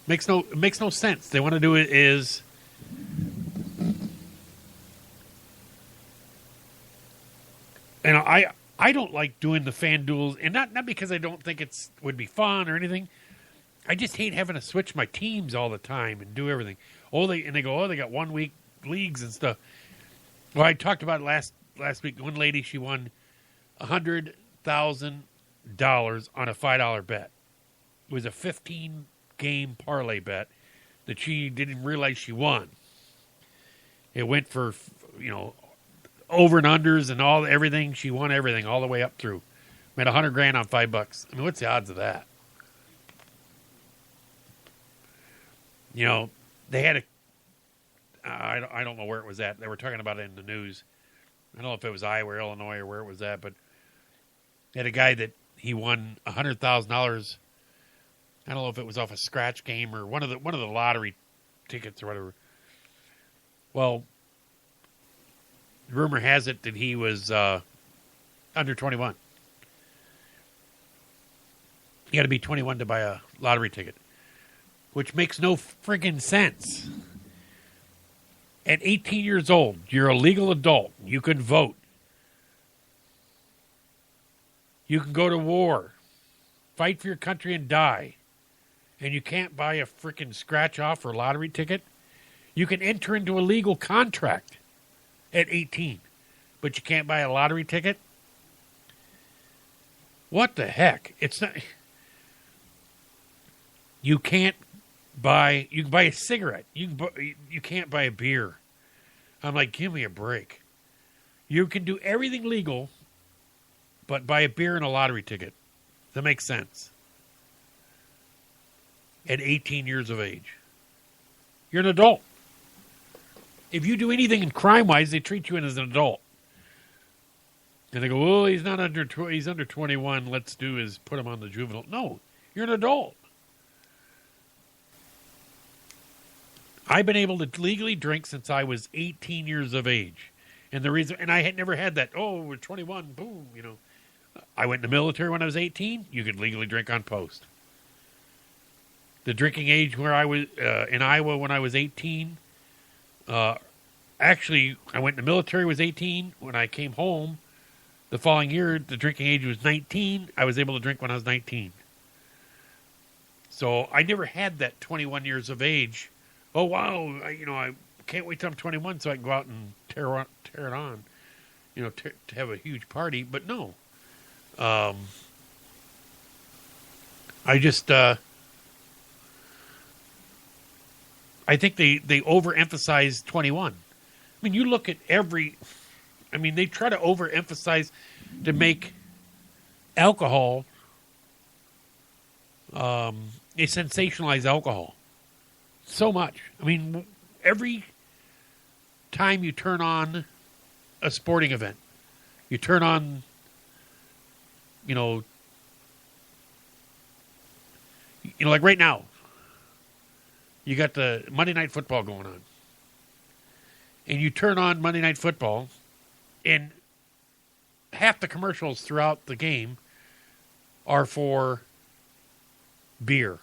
Makes no sense. They want to do it is and I don't like doing the FanDuels, and not because I don't think would be fun or anything. I just hate having to switch my teams all the time and do everything. They go, they got 1 week leagues and stuff. Well, I talked about it last week. One lady, she won $100,000 on a $5 bet. It was a 15-game parlay bet that she didn't realize she won. It went for, over and unders and everything. She won everything all the way up through. Made $100,000 on $5. I mean, what's the odds of that? They had I don't know where it was at. They were talking about it in the news. I don't know if it was Iowa or Illinois or where it was at, but they had a guy that he won $100,000. I don't know if it was off a scratch game or one of the lottery tickets or whatever. Well, rumor has it that he was under 21. You got to be 21 to buy a lottery ticket, which makes no friggin' sense. At 18 years old, you're a legal adult. You can vote. You can go to war, fight for your country and die. And you can't buy a frickin' scratch-off or lottery ticket. You can enter into a legal contract at 18, but you can't buy a lottery ticket? What the heck? It's not... You can buy a cigarette. You can't buy a beer. I'm like, give me a break. You can do everything legal, but buy a beer and a lottery ticket. That makes sense. At 18 years of age. You're an adult. If you do anything in crime-wise, they treat you as an adult. And they go, well, he's under 21. Let's do is put him on the juvenile. No, you're an adult. I've been able to legally drink since I was 18 years of age. And the reason, and I had never had that, oh, we're 21, boom, you know. I went in the military when I was 18. You could legally drink on post. The drinking age where I was in Iowa when I was 18, actually, I went in the military was 18. When I came home the following year, the drinking age was 19. I was able to drink when I was 19. So I never had that 21 years of age. Oh, wow, I can't wait till I'm 21 so I can go out and tear it on, to have a huge party. But no. I think they overemphasize 21. I mean, you look at they try to overemphasize to make alcohol, they sensationalize alcohol so much. I mean, every time you turn on a sporting event, you turn on, like right now, you got the Monday Night Football going on. And you turn on Monday Night Football, and half the commercials throughout the game are for beer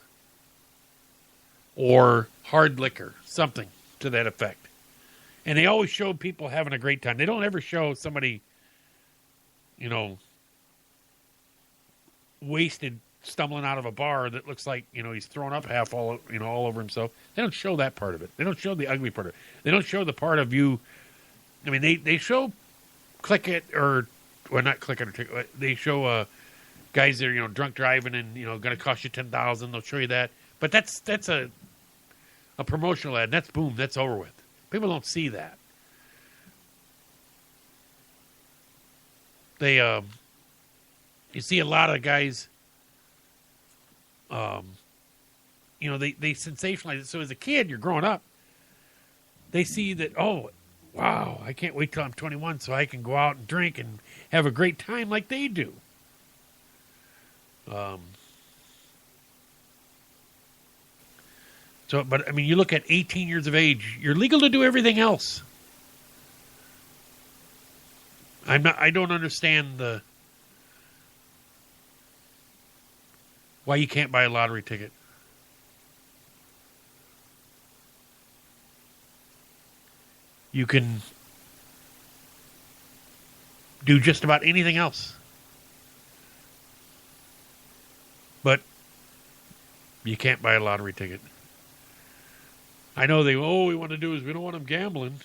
or hard liquor, something to that effect. And they always show people having a great time. They don't ever show somebody, wasted, stumbling out of a bar that looks like, he's thrown up half all over himself. They don't show that part of it. They don't show the ugly part of it. They don't show the part of you. I mean, they show click it not click it. They show guys that are, drunk driving and, going to cost you $10,000. They'll show you that. But that's a promotional ad. That's boom. That's over with. People don't see that. They, you see a lot of guys, they sensationalize it. So as a kid, you're growing up, they see that, oh, wow, I can't wait till I'm 21 so I can go out and drink and have a great time like they do. But you look at 18 years of age, you're legal to do everything else. I don't understand why you can't buy a lottery ticket. You can do just about anything else. But you can't buy a lottery ticket. I know we want to do is we don't want them gambling.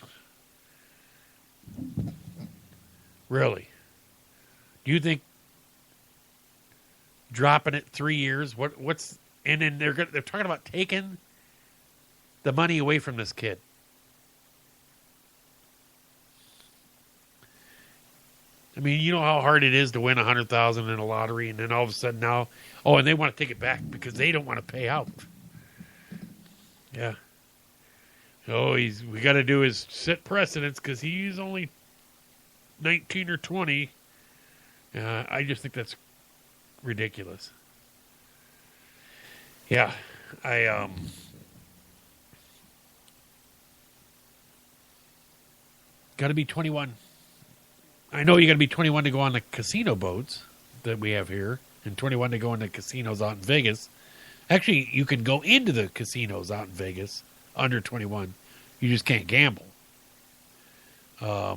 Really? Do you think dropping it 3 years, and then they're talking about taking the money away from this kid? I mean, you know how hard it is to win $100,000 in a lottery, and then all of a sudden now, and they want to take it back because they don't want to pay out. Yeah. We got to do is set precedents because he's only 19 or 20. I just think that's ridiculous. Yeah, got to be 21. I know you got to be 21 to go on the casino boats that we have here, and 21 to go into casinos out in Vegas. Actually, you can go into the casinos out in Vegas under 21. You just can't gamble. I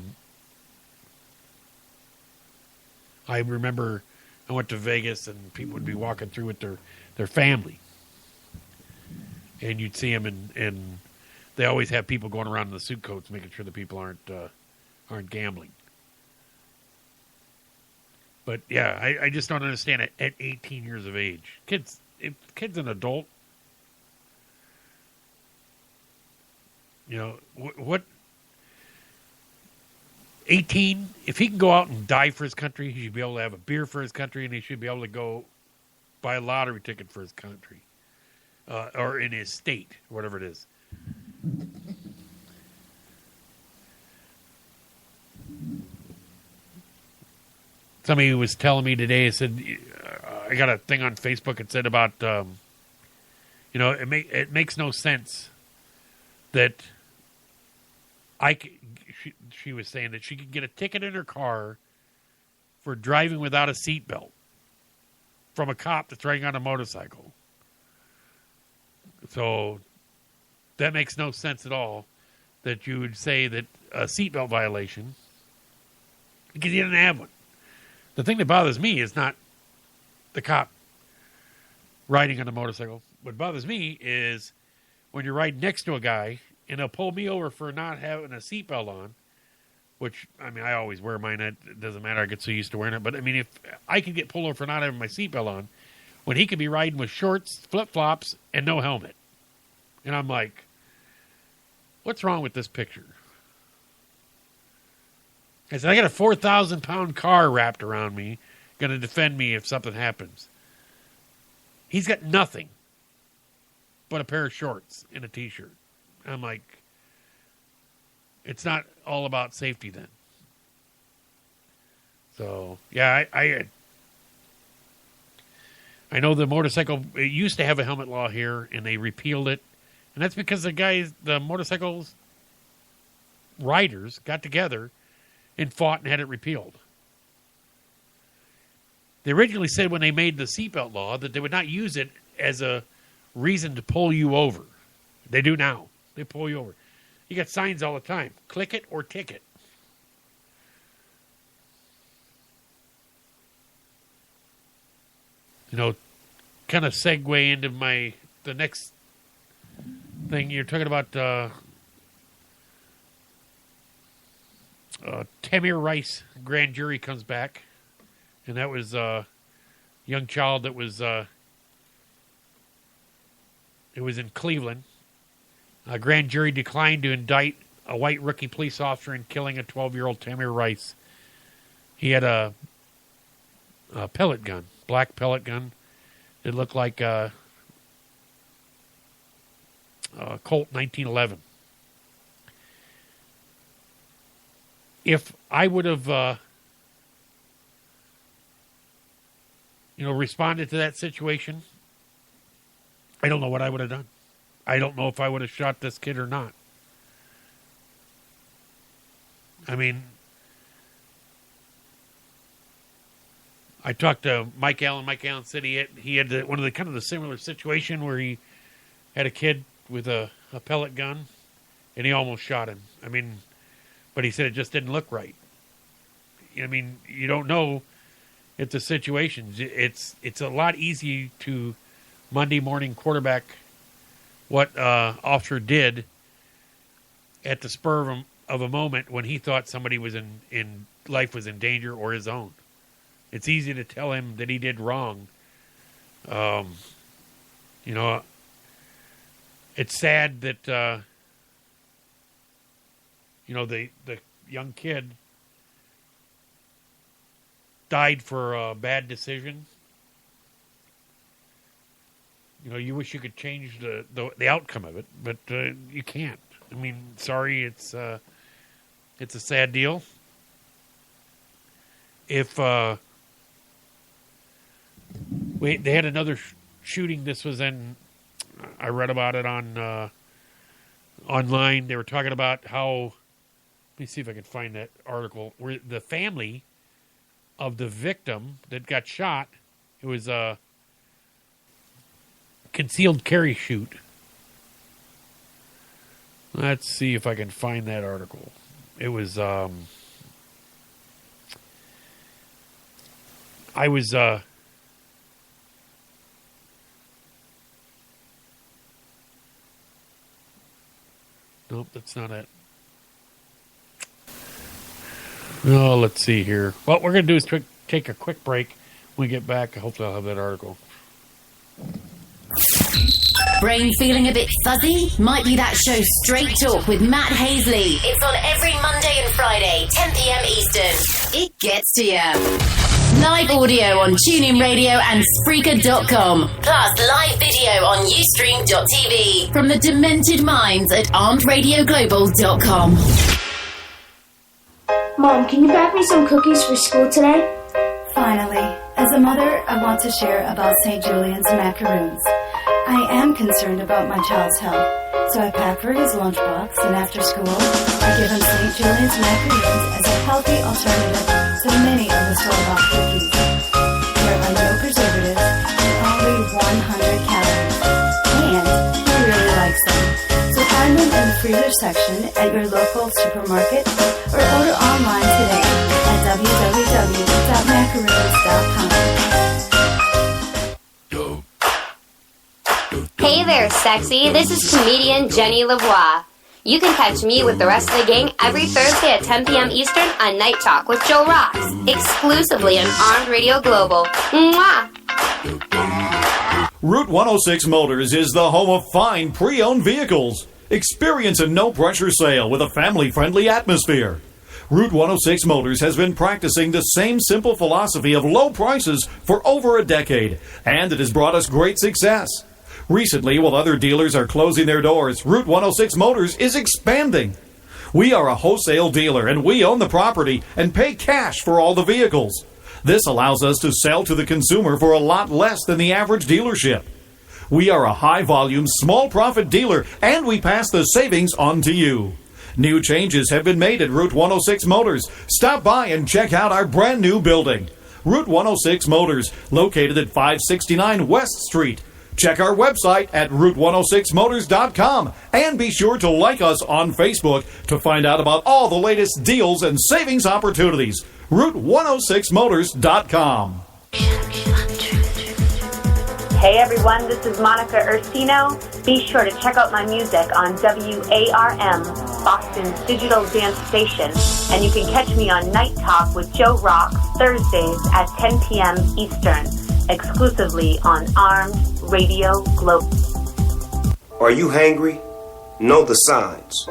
remember I went to Vegas and people would be walking through with their family. And you'd see them and they always have people going around in the suit coats making sure the people aren't gambling. But yeah, I just don't understand it at 18 years of age. If kid's an adult, what 18, if he can go out and die for his country, he should be able to have a beer for his country, and he should be able to go buy a lottery ticket for his country, or in his state, whatever it is. Somebody was telling me today, said, I got a thing on Facebook that said about, it makes no sense that she was saying that she could get a ticket in her car for driving without a seatbelt from a cop that's riding on a motorcycle. So that makes no sense at all that you would say that a seatbelt violation because you didn't have one. The thing that bothers me is not the cop riding on a motorcycle. What bothers me is when you're riding next to a guy and they'll pull me over for not having a seatbelt on, which, I mean, I always wear mine. It doesn't matter. I get so used to wearing it. But, I mean, if I could get pulled over for not having my seatbelt on, when he could be riding with shorts, flip-flops, and no helmet. And I'm like, what's wrong with this picture? I said, I got a 4,000-pound car wrapped around me, going to defend me if something happens. He's got nothing but a pair of shorts and a T-shirt. I'm like, it's not all about safety then. So, yeah, I know the motorcycle, it used to have a helmet law here, and they repealed it. And that's because the motorcycle riders got together and fought and had it repealed. They originally said when they made the seatbelt law that they would not use it as a reason to pull you over. They do now. They pull you over. You got signs all the time. Click it or ticket. You know, kind of segue into the next thing. You're talking about Tamir Rice grand jury comes back, and that was a young child that was it was in Cleveland. A grand jury declined to indict a white rookie police officer in killing a 12-year-old Tamir Rice. He had a pellet gun, black pellet gun. It looked like a Colt 1911. If I would have, responded to that situation, I don't know what I would have done. I don't know if I would have shot this kid or not. I mean, I talked to Mike Allen. Mike Allen said he had one of the kind of the similar situation where he had a kid with a pellet gun, and he almost shot him. I mean, but he said it just didn't look right. I mean, you don't know. It's a situation. It's a lot easier to Monday morning quarterback what officer did at the spur of a moment when he thought somebody was in life was in danger or his own. It's easy to tell him that he did wrong. It's sad that the young kid died for a bad decision. You wish you could change the outcome of it, but you can't. I mean, sorry, it's a sad deal. If they had another shooting, this was I read about it on online. They were talking about how. Let me see if I can find that article where the family of the victim that got shot. It was a concealed carry shoot. Let's see if I can find that article. It was nope, that's not it. Oh, let's see here. What we're going to do is take a quick break. When we get back, hopefully I'll have that article. Brain feeling a bit fuzzy? Might be that show Straight Talk with Matt Hasley. It's on every Monday and Friday, 10 p.m. Eastern. It gets to you. Live audio on TuneIn Radio and Spreaker.com. Plus live video on Ustream.tv. From the demented minds at ArmedRadioGlobal.com. Mom, can you bake me some cookies for school today? Finally, as a mother, I want to share about St. Julian's macaroons. I am concerned about my child's health. So I pack for his lunchbox, and after school, I give him St. Julian's macaroons as a healthy alternative to many of the store-bought cookies. There are no preservatives and only 100 calories. And he really likes them. So find them in the freezer section at your local supermarket or order online today at www.macaroons.com. Hey there, sexy. This is comedian Jenny Lavoie. You can catch me with the rest of the gang every Thursday at 10 p.m. Eastern on Night Talk with Joe Rocks, exclusively on Armed Radio Global. Mwah! Route 106 Motors is the home of fine pre-owned vehicles. Experience a no-pressure sale with a family-friendly atmosphere. Route 106 Motors has been practicing the same simple philosophy of low prices for over a decade, and it has brought us great success. Recently, while other dealers are closing their doors, Route 106 Motors is expanding. We are a wholesale dealer, and we own the property and pay cash for all the vehicles. This allows us to sell to the consumer for a lot less than the average dealership. We are a high-volume, small-profit dealer, and we pass the savings on to you. New changes have been made at Route 106 Motors. Stop by and check out our brand-new building. Route 106 Motors, located at 569 West Street. Check our website at route106motors.com and be sure to like us on Facebook to find out about all the latest deals and savings opportunities. route106motors.com. Hey everyone, this is Monica Ursino. Be sure to check out my music on WARM, Boston's digital dance station. And you can catch me on Night Talk with Joe Rocks Thursdays at 10 p.m. Eastern, exclusively on Armed Radio Global. Are you hangry? Know the signs.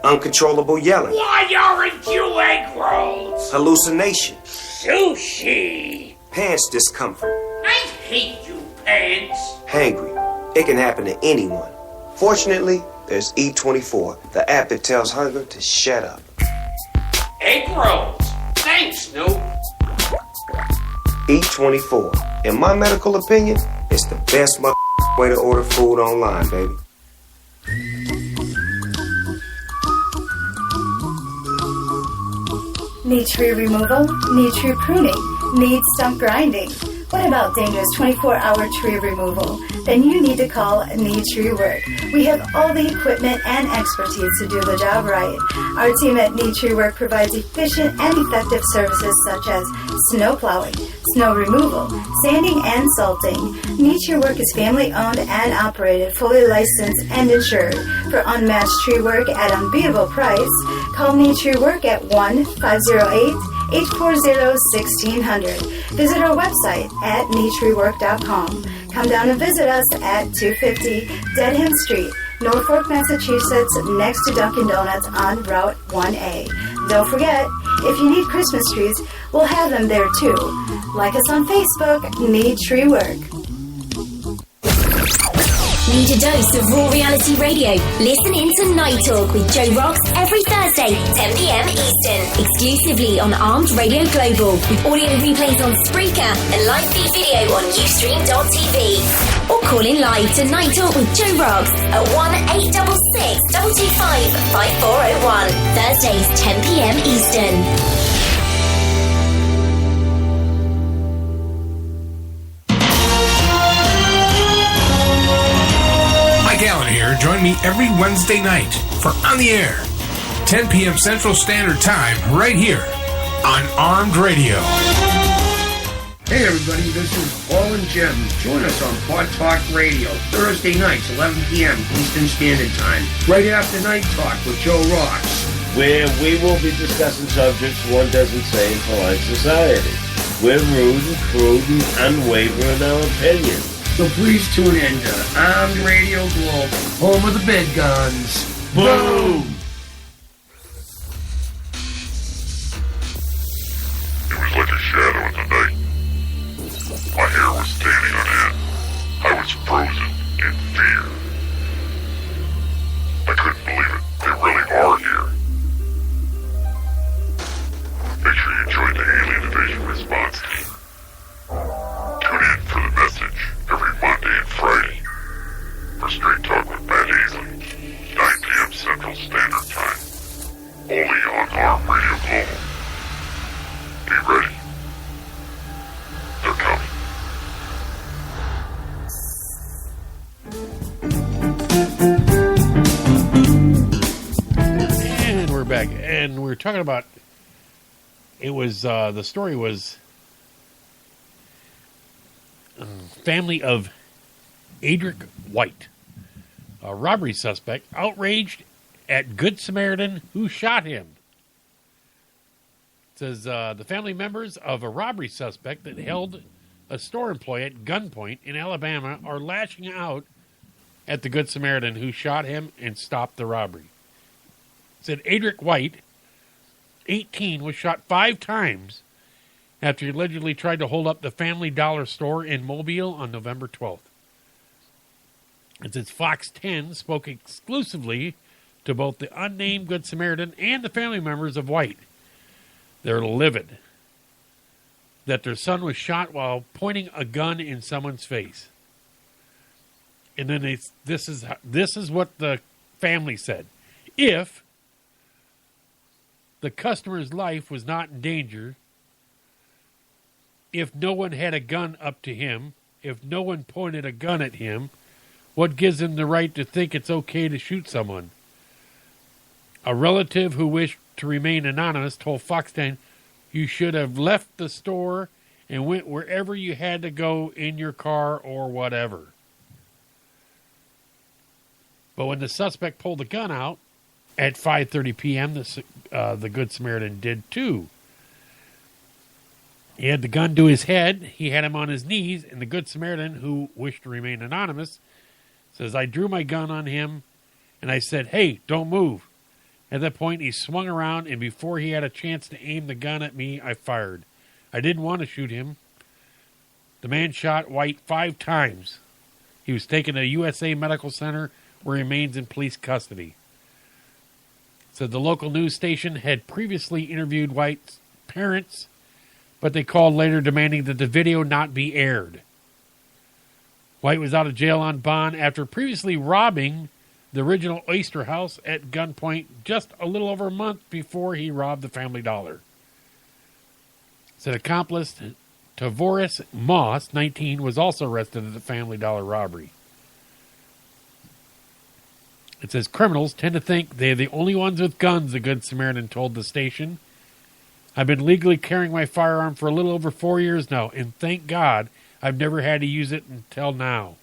Uncontrollable yelling. Why aren't you egg rolls? Hallucination. Sushi. Pants discomfort. I hate you, pants. Hangry. It can happen to anyone. Fortunately, there's E24, the app that tells hunger to shut up. Egg rolls. Thanks, Snoop. E24. In my medical opinion, it's the best way to order food online, baby. Need tree removal? Need tree pruning? Need stump grinding? What about dangerous 24-hour tree removal? Then you need to call Need Tree Work. We have all the equipment and expertise to do the job right. Our team at Need Tree Work provides efficient and effective services such as snow plowing, snow removal, sanding, and salting. Need Tree Work is family-owned and operated, fully licensed and insured. For unmatched tree work at unbeatable price, call Need Tree Work at 1-508-840-1600. Visit our website at needtreework.com. Come down and visit us at 250 Dedham Street, Norfolk, Massachusetts, next to Dunkin' Donuts on Route 1A. Don't forget, if you need Christmas trees, we'll have them there too. Like us on Facebook, Need Tree Work. Need a dose of raw reality radio? Listen in to Night Talk with Joe Rocks every Thursday, 10 p.m. Eastern, exclusively on Armed Radio Global, with audio replays on Spreaker and live feed video on Ustream.tv. Or call in live to Night Talk with Joe Rocks at 1-866-225-5401, Thursdays, 10 p.m. Eastern. Allen here. Join me every Wednesday night for On the Air, 10 p.m. Central Standard Time, right here on Armed Radio. Hey everybody, this is Paul and Jim. Join us on Pod Talk Radio, Thursday nights, 11 p.m. Eastern Standard Time, right after Night Talk with Joe Rocks, where we will be discussing subjects one doesn't say in polite society. We're rude and crude and unwavering in our opinions. So please tune in to Armed Radio Global, home of the big guns. Boom! It was like a shadow in the night. My hair was standing on end. I was frozen in fear. I couldn't believe it. They really are here. Make sure you join the Alien Invasion Response Team. Tune in for the message every Monday and Friday for Straight Talk with Matt Hasley. were talking about, it was, the story was family of Adric White, a robbery suspect, outraged at Good Samaritan who shot him. It says the family members of a robbery suspect that held a store employee at gunpoint in Alabama are lashing out at the Good Samaritan who shot him and stopped the robbery. It said Adric White, 18, was shot 5 times after he allegedly tried to hold up the Family Dollar store in Mobile on November 12th. It says Fox 10 spoke exclusively to both the unnamed Good Samaritan and the family members of White. They're livid that their son was shot while pointing a gun in someone's face. And then this is what the family said. If the customer's life was not in danger, if no one had a gun up to him, if no one pointed a gun at him, what gives him the right to think it's okay to shoot someone? A relative who wished to remain anonymous told Fox 10, you should have left the store and went wherever you had to go in your car or whatever. But when the suspect pulled the gun out at 5:30 p.m., the Good Samaritan did too. He had the gun to his head. He had him on his knees, and the Good Samaritan, who wished to remain anonymous, says, I drew my gun on him, and I said, hey, don't move. At that point, he swung around, and before he had a chance to aim the gun at me, I fired. I didn't want to shoot him. The man shot White 5 times. He was taken to USA Medical Center, where he remains in police custody. So the local news station had previously interviewed White's parents, but they called later demanding that the video not be aired. White was out of jail on bond after previously robbing the original Oyster House at gunpoint just a little over a month before he robbed the Family Dollar. Said accomplice Tavoris Moss, 19, was also arrested at the Family Dollar robbery. It says criminals tend to think they're the only ones with guns, the Good Samaritan told the station. I've been legally carrying my firearm for a little over 4 years now, and thank God I've never had to use it until now.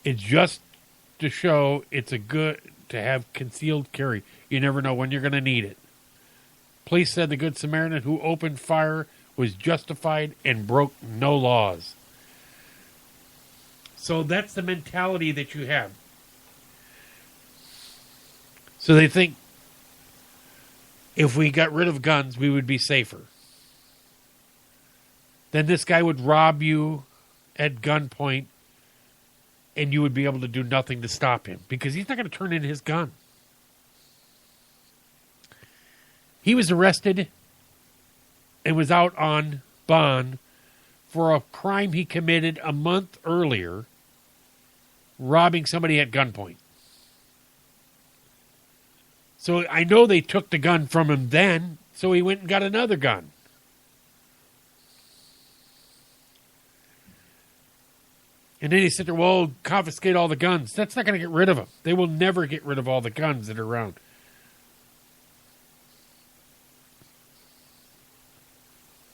It's just to show it's a good to have concealed carry. You never know when you're going to need it. Police said the Good Samaritan who opened fire was justified and broke no laws. So that's the mentality that you have. So they think if we got rid of guns, we would be safer. Then this guy would rob you at gunpoint and you would be able to do nothing to stop him because he's not going to turn in his gun. He was arrested and was out on bond for a crime he committed a month earlier, robbing somebody at gunpoint. So I know they took the gun from him then, so he went and got another gun. And then he said, well, confiscate all the guns. That's not going to get rid of them. They will never get rid of all the guns that are around.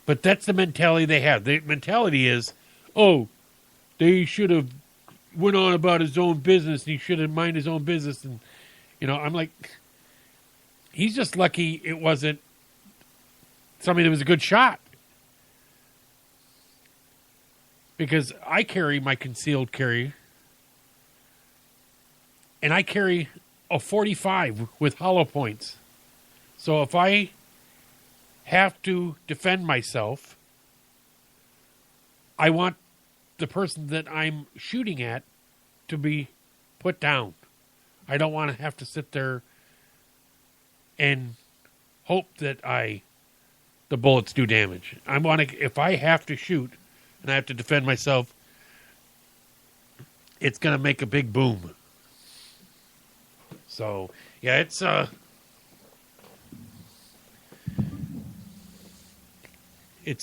But that's the mentality they have. The mentality is, oh, they should have went on about his own business and he should have minded his own business. And, you know, I'm like, he's just lucky it wasn't somebody that was a good shot. Because I carry my concealed carry, and I carry a .45 with hollow points. So if I have to defend myself, I want the person that I'm shooting at to be put down. I don't want to have to sit there and hope that the bullets do damage. I want to, if I have to shoot and I have to defend myself, it's going to make a big boom. So, yeah, it's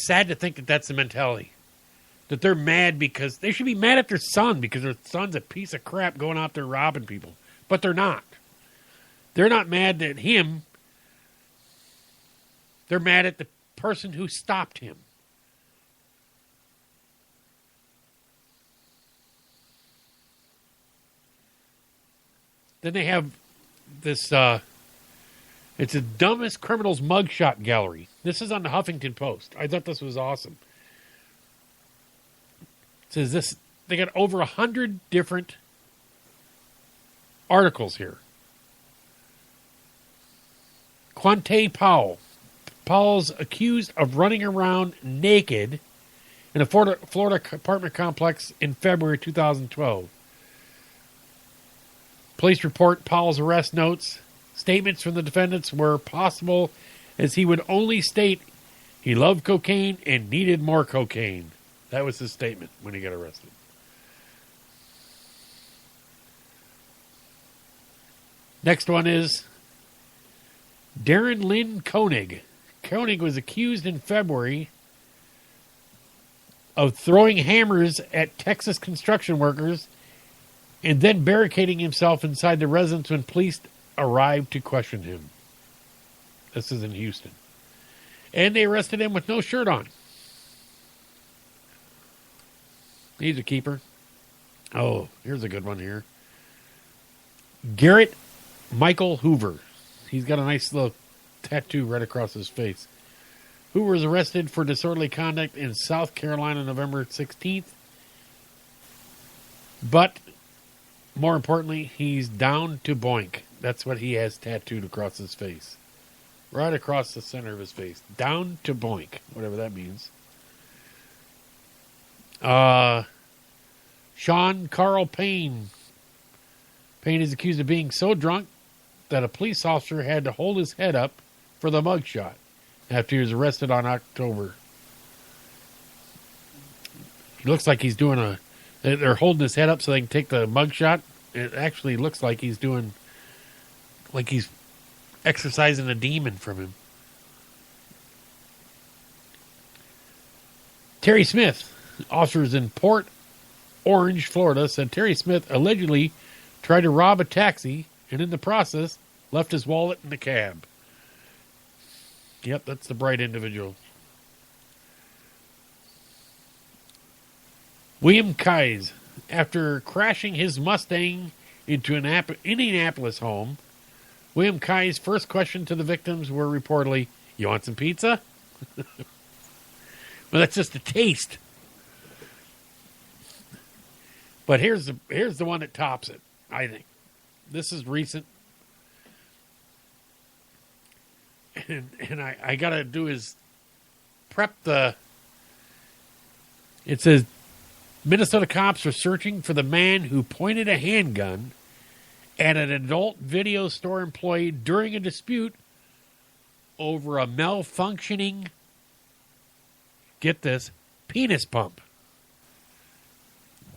sad to think that that's the mentality. That they're mad because they should be mad at their son because their son's a piece of crap going out there robbing people. But they're not. They're not mad at him They're mad at the person who stopped him. Then they have this, it's a dumbest criminals mugshot gallery. This is on the Huffington Post. I thought this was awesome. It says this, they got over 100 different articles here. Quante Powell. Powell's accused of running around naked in a Florida apartment complex in February 2012. Police report Powell's arrest notes. Statements from the defendants were possible as he would only state he loved cocaine and needed more cocaine. That was his statement when he got arrested. Next one is Darren Lynn Koenig. Koenig was accused in February of throwing hammers at Texas construction workers and then barricading himself inside the residence when police arrived to question him. This is in Houston. And they arrested him with no shirt on. He's a keeper. Oh, here's a good one here. Garrett Michael Hoover. He's got a nice little tattoo right across his face. Hoover was arrested for disorderly conduct in South Carolina November 16th. But more importantly, he's down to boink. That's what he has tattooed across his face. Right across the center of his face. Down to boink. Whatever that means. Sean Carl Payne. Payne is accused of being so drunk that a police officer had to hold his head up for the mugshot after he was arrested on October. He looks like he's doing they're holding his head up so they can take the mugshot. It actually looks like he's doing, like he's exorcising a demon from him. Terry Smith, officers in Port Orange, Florida, said Terry Smith allegedly tried to rob a taxi and in the process left his wallet in the cab. Yep, that's the bright individual. William Keyes, after crashing his Mustang into an Indianapolis home, William Keyes' first question to the victims were reportedly, "You want some pizza?" Well, that's just a taste. But here's the one that tops it, I think. This is recent. And I got to do is prep the... It says, Minnesota cops are searching for the man who pointed a handgun at an adult video store employee during a dispute over a malfunctioning, get this, penis pump.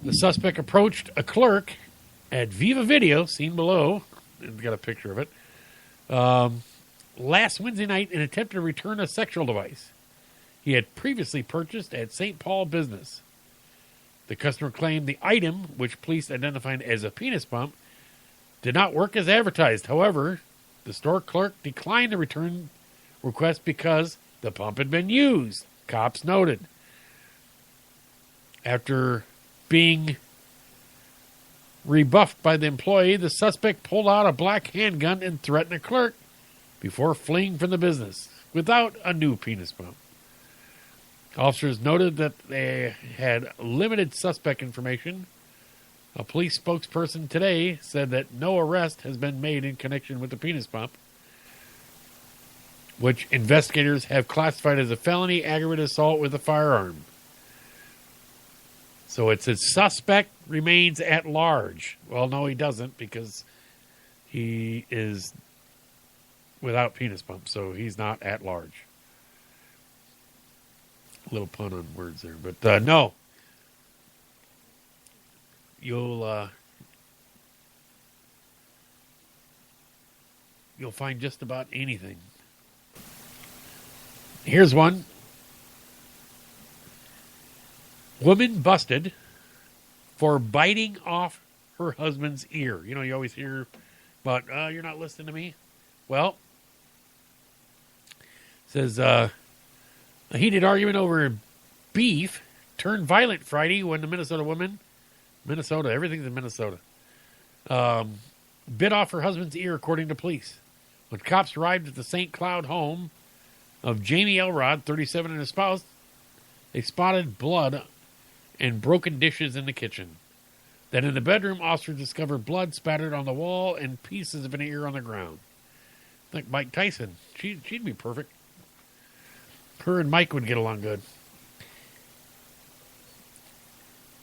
The suspect approached a clerk at Viva Video, seen below, and got a picture of it, last Wednesday night in an attempt to return a sexual device he had previously purchased at St. Paul Business. The customer claimed the item, which police identified as a penis pump, did not work as advertised. However, the store clerk declined the return request because the pump had been used, cops noted. After being rebuffed by the employee, the suspect pulled out a black handgun and threatened the clerk before fleeing from the business without a new penis pump. Officers noted that they had limited suspect information. A police spokesperson today said that no arrest has been made in connection with the penis pump, which investigators have classified as a felony aggravated assault with a firearm. So it says suspect remains at large. Well, no, he doesn't, because he is without penis pump, so he's not at large. A little pun on words there, but no. You'll find just about anything. Here's one. Woman busted for biting off her husband's ear. You know, you always hear about, you're not listening to me. Well, Says a heated argument over beef turned violent Friday when the Minnesota, everything's in Minnesota, bit off her husband's ear, according to police. When cops arrived at the St. Cloud home of Jamie Elrod, 37, and his spouse, they spotted blood and broken dishes in the kitchen. Then in the bedroom, officers discovered blood spattered on the wall and pieces of an ear on the ground. Like Mike Tyson. She'd be perfect. Her and Mike would get along good.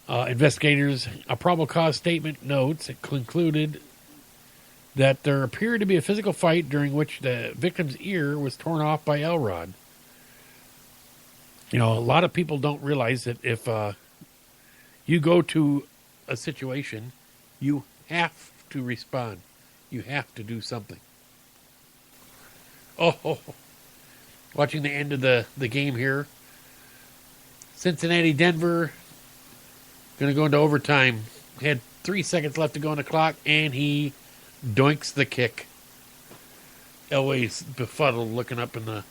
Investigators, a probable cause statement notes, it concluded that there appeared to be a physical fight during which the victim's ear was torn off by Elrod. You know, a lot of people don't realize that if you go to a situation, you have to respond. You have to do something. Watching the end of the game here. Cincinnati, Denver, going to go into overtime. Had 3 seconds left to go on the clock, and he doinks the kick. Elway's befuddled, looking up in the...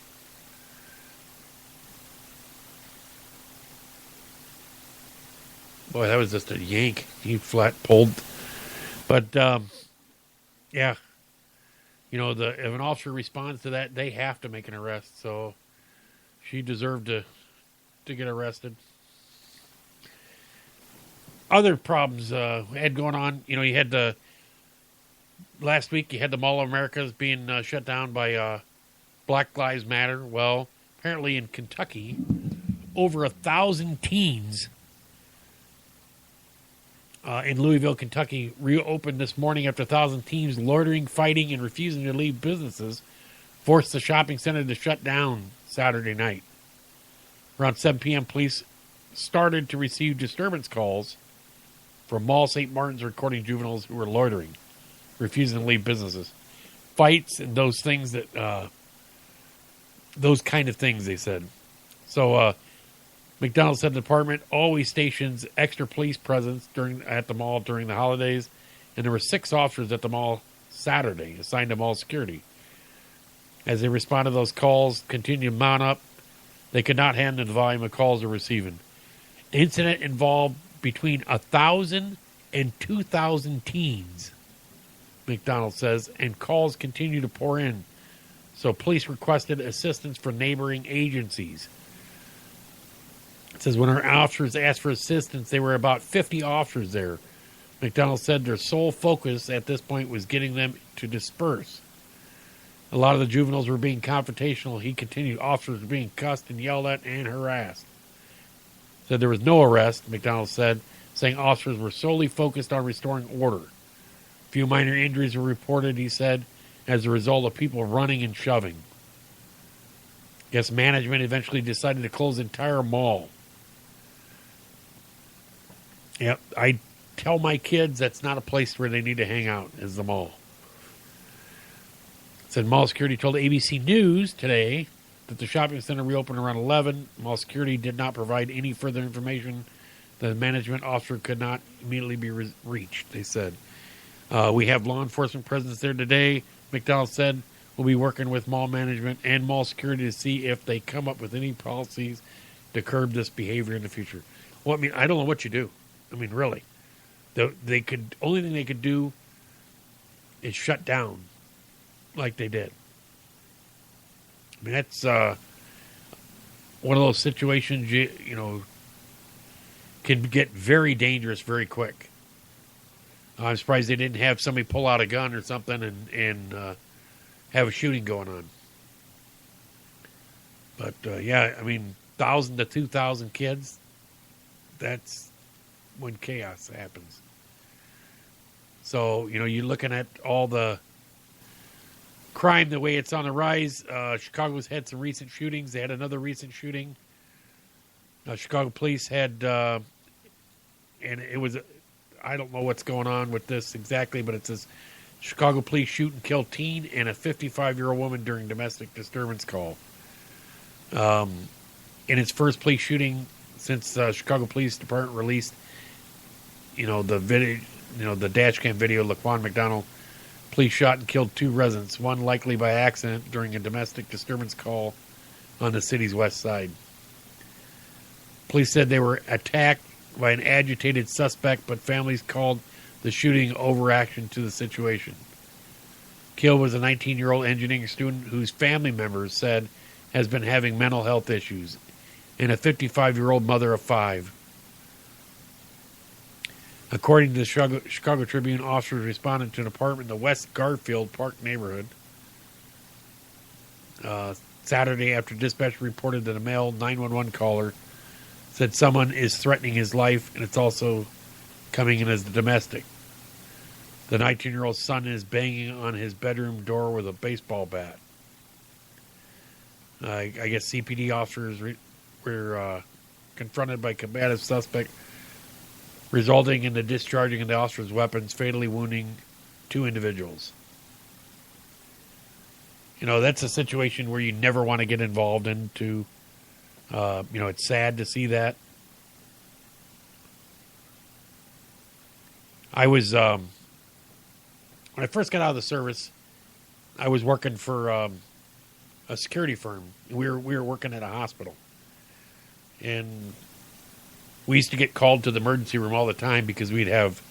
Boy, that was just a yank. He flat pulled. But, yeah. You know, if an officer responds to that, they have to make an arrest. So she deserved to get arrested. Other problems had going on. You know, you had last week you had the Mall of Americas being shut down by Black Lives Matter. Well, apparently in Kentucky, over 1,000 teens in Louisville, Kentucky, reopened this morning after 1,000 teens loitering, fighting, and refusing to leave businesses forced the shopping center to shut down Saturday night. Around 7 p.m., police started to receive disturbance calls from Mall St. Martin's recording juveniles who were loitering, refusing to leave businesses. Fights and those things that, those kind of things, they said. So, McDonald's said the department always stations extra police presence at the mall during the holidays, and there were 6 officers at the mall Saturday assigned to mall security. As they responded to those calls, continued to mount up. They could not handle the volume of calls they're receiving. The incident involved between 1,000 and 2,000 teens, McDonald's says, and calls continue to pour in. So police requested assistance from neighboring agencies. It says when our officers asked for assistance, there were about 50 officers there. McDonald said their sole focus at this point was getting them to disperse. A lot of the juveniles were being confrontational. He continued, officers were being cussed and yelled at and harassed. Said there was no arrest, McDonald said, saying officers were solely focused on restoring order. A few minor injuries were reported, he said, as a result of people running and shoving. I guess management eventually decided to close the entire mall. Yep, I tell my kids that's not a place where they need to hang out, is the mall. Said mall security told ABC News today that the shopping center reopened around 11. Mall security did not provide any further information. The management officer could not immediately be reached, they said. We have law enforcement presence there today, McDonald said. We'll be working with mall management and mall security to see if they come up with any policies to curb this behavior in the future. Well, I mean, I don't know what you do. I mean, really. Only thing they could do is shut down like they did. I mean, that's one of those situations, you know, can get very dangerous very quick. I'm surprised they didn't have somebody pull out a gun or something and have a shooting going on. But, yeah, I mean, 1,000 to 2,000 kids, that's when chaos happens. So, you know, you're looking at all the crime the way it's on the rise. Chicago's had some recent shootings. They had another recent shooting. Chicago police had, and it was, I don't know what's going on with this exactly, but it says Chicago police shoot and kill teen and a 55-year-old woman during domestic disturbance call. In its first police shooting since Chicago Police Department released, you know, the video, you know, the dash cam video, Laquan McDonald, police shot and killed 2 residents, one likely by accident during a domestic disturbance call on the city's west side. Police said they were attacked by an agitated suspect, but families called the shooting overreaction to the situation. Killed was a 19-year-old engineering student whose family members said has been having mental health issues, and a 55-year-old mother of 5. According to the Chicago Tribune, officers responded to an apartment in the West Garfield Park neighborhood Saturday after dispatch reported that a male 911 caller said someone is threatening his life, and it's also coming in as the domestic. The 19-year-old son is banging on his bedroom door with a baseball bat. I guess CPD officers were confronted by combative suspect, resulting in the discharging of the officer's weapons, fatally wounding 2 individuals. You know, that's a situation where you never want to get involved into. It's sad to see that. I was, when I first got out of the service, I was working for a security firm. We were working at a hospital. And we used to get called to the emergency room all the time because we'd have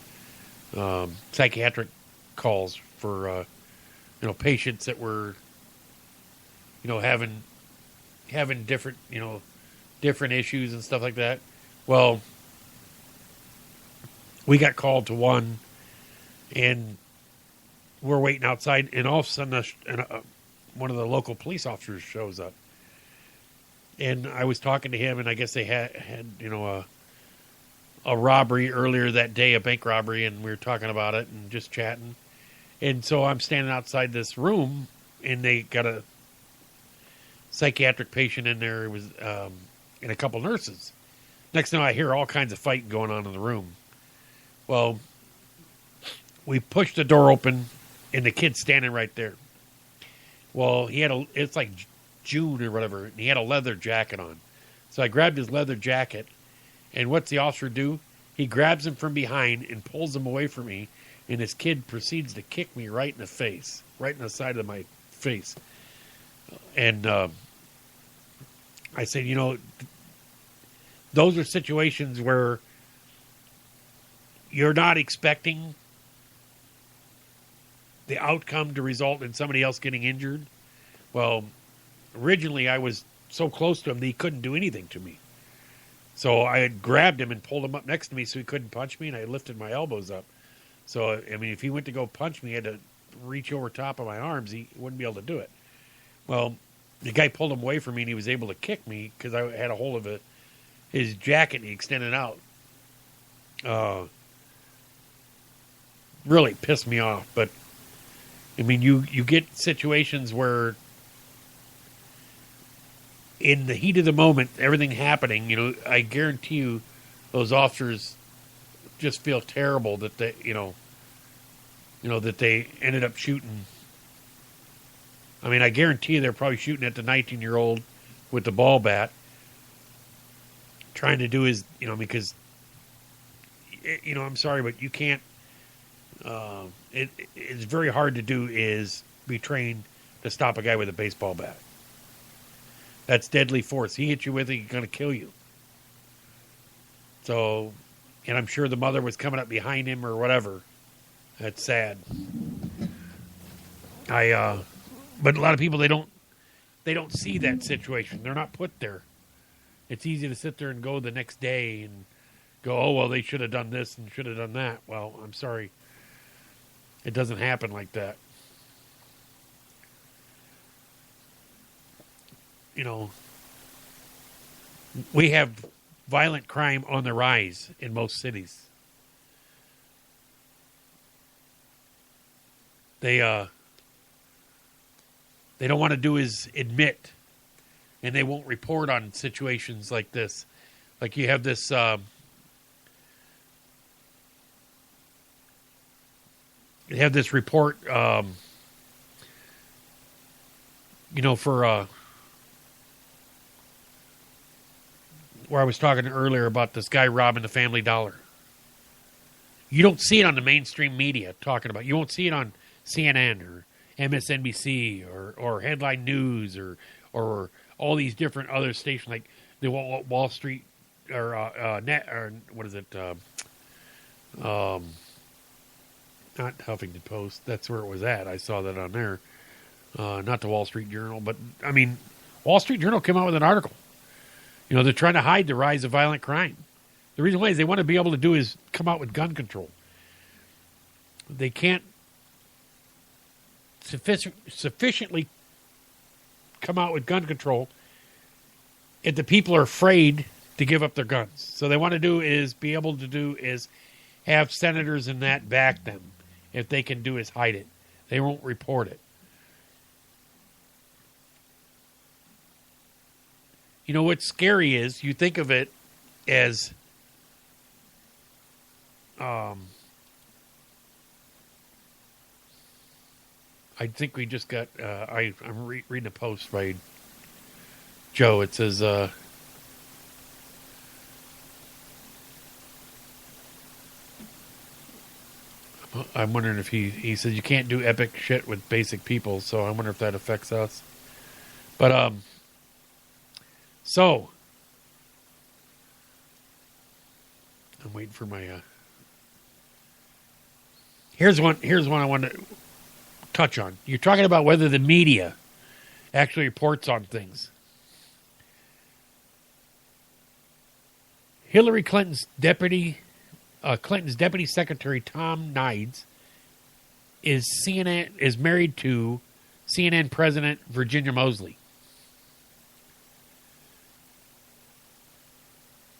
psychiatric calls for, patients that were, having different, different issues and stuff like that. Well, we got called to one, and we're waiting outside, and all of a sudden one of the local police officers shows up. And I was talking to him, and I guess they had a robbery earlier that day, a bank robbery, and we were talking about it and just chatting. And so I'm standing outside this room, and they got a psychiatric patient in there. It was and a couple nurses. Next thing I hear all kinds of fighting going on in the room. Well, we pushed the door open, and the kid's standing right there. Well, it's like June or whatever, and he had a leather jacket on. So I grabbed his leather jacket, and what's the officer do? He grabs him from behind and pulls him away from me, and this kid proceeds to kick me right in the face, right in the side of my face. And I said, those are situations where you're not expecting the outcome to result in somebody else getting injured. Well, originally I was so close to him that he couldn't do anything to me. So I had grabbed him and pulled him up next to me so he couldn't punch me, and I lifted my elbows up. So, if he went to go punch me, he had to reach over top of my arms. He wouldn't be able to do it. Well, the guy pulled him away from me, and he was able to kick me because I had a hold of his jacket, and he extended out. Really pissed me off. But, you get situations where in the heat of the moment, everything happening, I guarantee you those officers just feel terrible that they, that they ended up shooting. I guarantee you they're probably shooting at the 19-year-old with the ball bat, trying to do his, because, I'm sorry, but you can't, it's very hard to do is be trained to stop a guy with a baseball bat. That's deadly force. He hits you with it, he's going to kill you. So, and I'm sure the mother was coming up behind him or whatever. That's sad. But a lot of people, they don't see that situation. They're not put there. It's easy to sit there and go the next day and go, oh, well, they should have done this and should have done that. Well, I'm sorry. It doesn't happen like that. We have violent crime on the rise in most cities. They don't want to do is admit, and they won't report on situations like this. Like you have this report, for where I was talking earlier about this guy robbing the Family Dollar. You don't see it on the mainstream media talking about it. You won't see it on CNN or MSNBC or Headline News or all these different other stations, like the Wall Street or net, or what is it? Not Huffington Post. That's where it was at. I saw that on there. Not the Wall Street Journal, but I mean, Wall Street Journal came out with an article. You know, they're trying to hide the rise of violent crime. The reason why is they want to be able to do is come out with gun control. They can't sufficiently come out with gun control if the people are afraid to give up their guns. So they want to do is be able to do is have senators and that back them. If they can do is hide it. They won't report it. You know what's scary is you think of it as I think we just got I'm reading a post by Joe. It says I'm wondering if he says you can't do epic shit with basic people, so I wonder if that affects us. But so I'm waiting for my here's one I want to touch on. You're talking about whether the media actually reports on things. Hillary Clinton's deputy secretary Tom Nides is married to CNN President Virginia Mosley.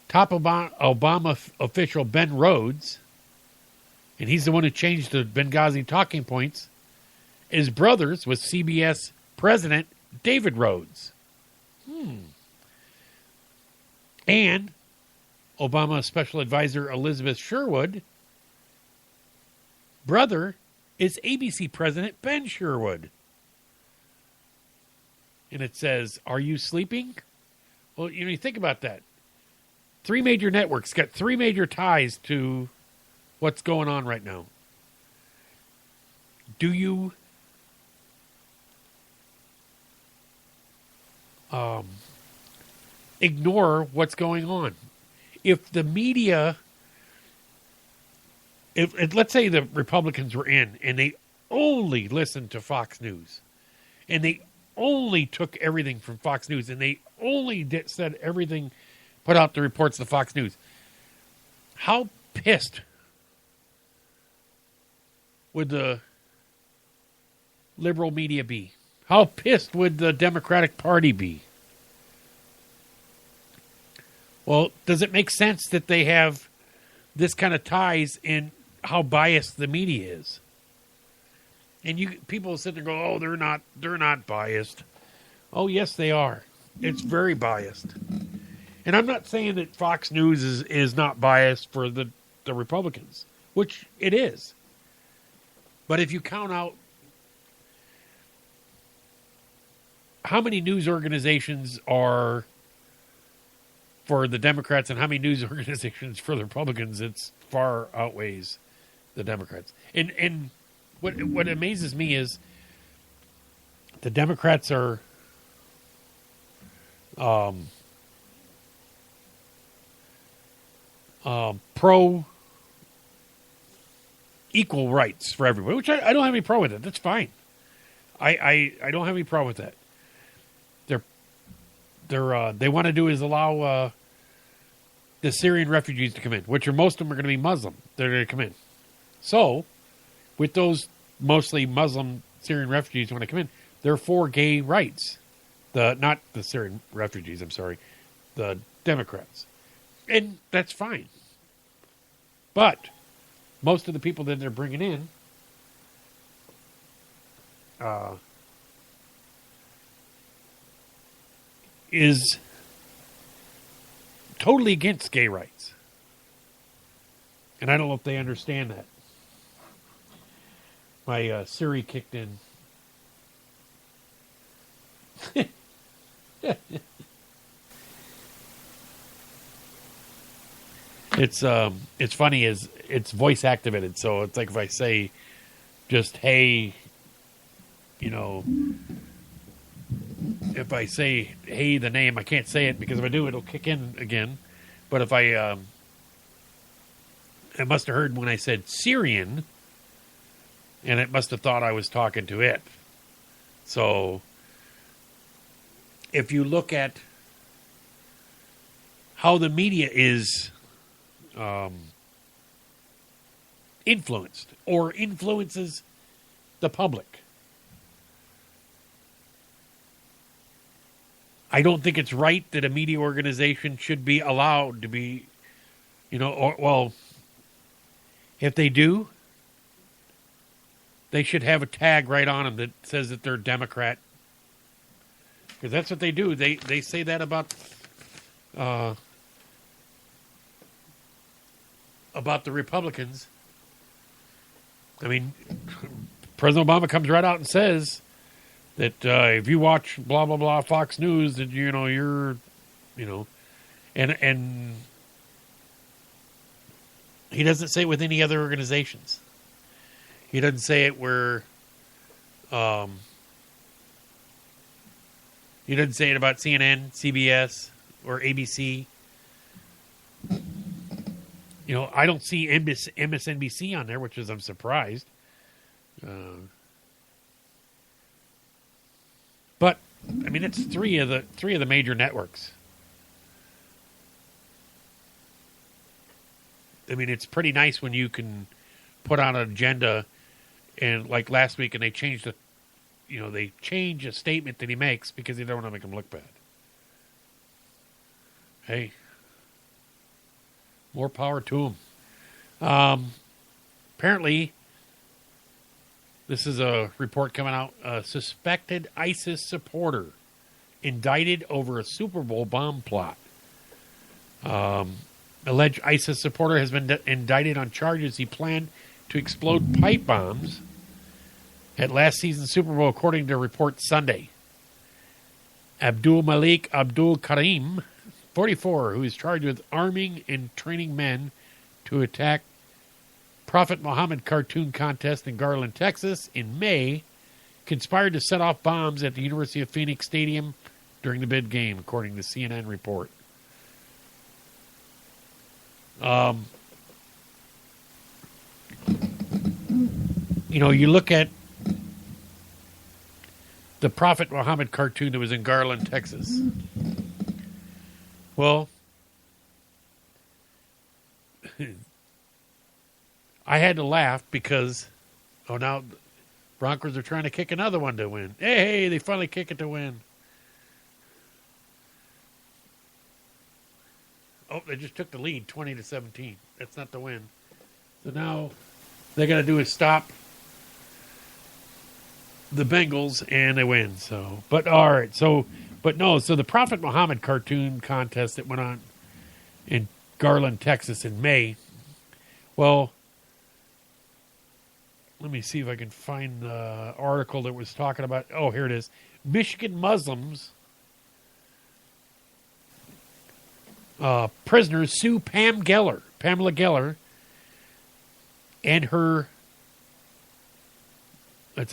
Top Obama official Ben Rhodes, and he's the one who changed the Benghazi talking points, is brothers with CBS President David Rhodes. And Obama Special Advisor Elizabeth Sherwood, brother is ABC President Ben Sherwood. And it says, are you sleeping? Well, you think about that. 3 major networks got 3 major ties to what's going on right now. Do you ignore what's going on? If the media, if let's say the Republicans were in and they only listened to Fox News and they only took everything from Fox News and they only said everything, put out the reports to Fox News, how pissed would the liberal media be? How pissed would the Democratic Party be? Well, does it make sense that they have this kind of ties in how biased the media is? And people sit there and go, "Oh, they're not biased." Oh, yes, they are. It's very biased. And I'm not saying that Fox News is not biased for the Republicans, which it is. But if you count out how many news organizations are for the Democrats and how many news organizations for the Republicans, it's far outweighs the Democrats. And what amazes me is the Democrats are pro equal rights for everybody, which I don't have any problem with it. That's fine. I don't have any problem with that. They want to do is allow the Syrian refugees to come in, which most of them are going to be Muslim. They're going to come in. So, with those mostly Muslim Syrian refugees who want to come in, they're for gay rights. Not the Syrian refugees, I'm sorry. The Democrats. And that's fine. But most of the people that they're bringing in is totally against gay rights. And I don't know if they understand that. My Siri kicked in. It's funny is it's voice activated, so it's like if I say just hey, if I say, hey, the name, I can't say it because if I do, it'll kick in again. But if I must have heard when I said Syrian, and it must have thought I was talking to it. So if you look at how the media is influenced or influences the public, I don't think it's right that a media organization should be allowed to be, well, if they do, they should have a tag right on them that says that they're Democrat. Because that's what they do. They say that about the Republicans. I mean, President Obama comes right out and says that if you watch blah, blah, blah, Fox News, that, you're, and he doesn't say it with any other organizations. He doesn't say it where, he doesn't say it about CNN, CBS, or ABC. I don't see MSNBC on there, which is, I'm surprised. But I mean, it's three of the major networks. I mean, it's pretty nice when you can put on an agenda, and like last week, and they changed they change a statement that he makes because they don't want to make him look bad. Hey, more power to him. Apparently, this is a report coming out. A suspected ISIS supporter indicted over a Super Bowl bomb plot. Alleged ISIS supporter has been indicted on charges he planned to explode pipe bombs at last season's Super Bowl, according to a report Sunday. Abdul Malik Abdul Karim, 44, who is charged with arming and training men to attack Prophet Muhammad cartoon contest in Garland, Texas in May, conspired to set off bombs at the University of Phoenix Stadium during the bid game, according to CNN report. You look at the Prophet Muhammad cartoon that was in Garland, Texas. Well, I had to laugh because, now Broncos are trying to kick another one to win. Hey, they finally kick it to win. Oh, they just took the lead, 20-17. That's not the win. So now they got to do is stop the Bengals, and they win. So, but all right. So the Prophet Muhammad cartoon contest that went on in Garland, Texas in May. Well, let me see if I can find the article that was talking about. Oh, here it is. Michigan Muslims prisoners sue Pamela Geller, and her. It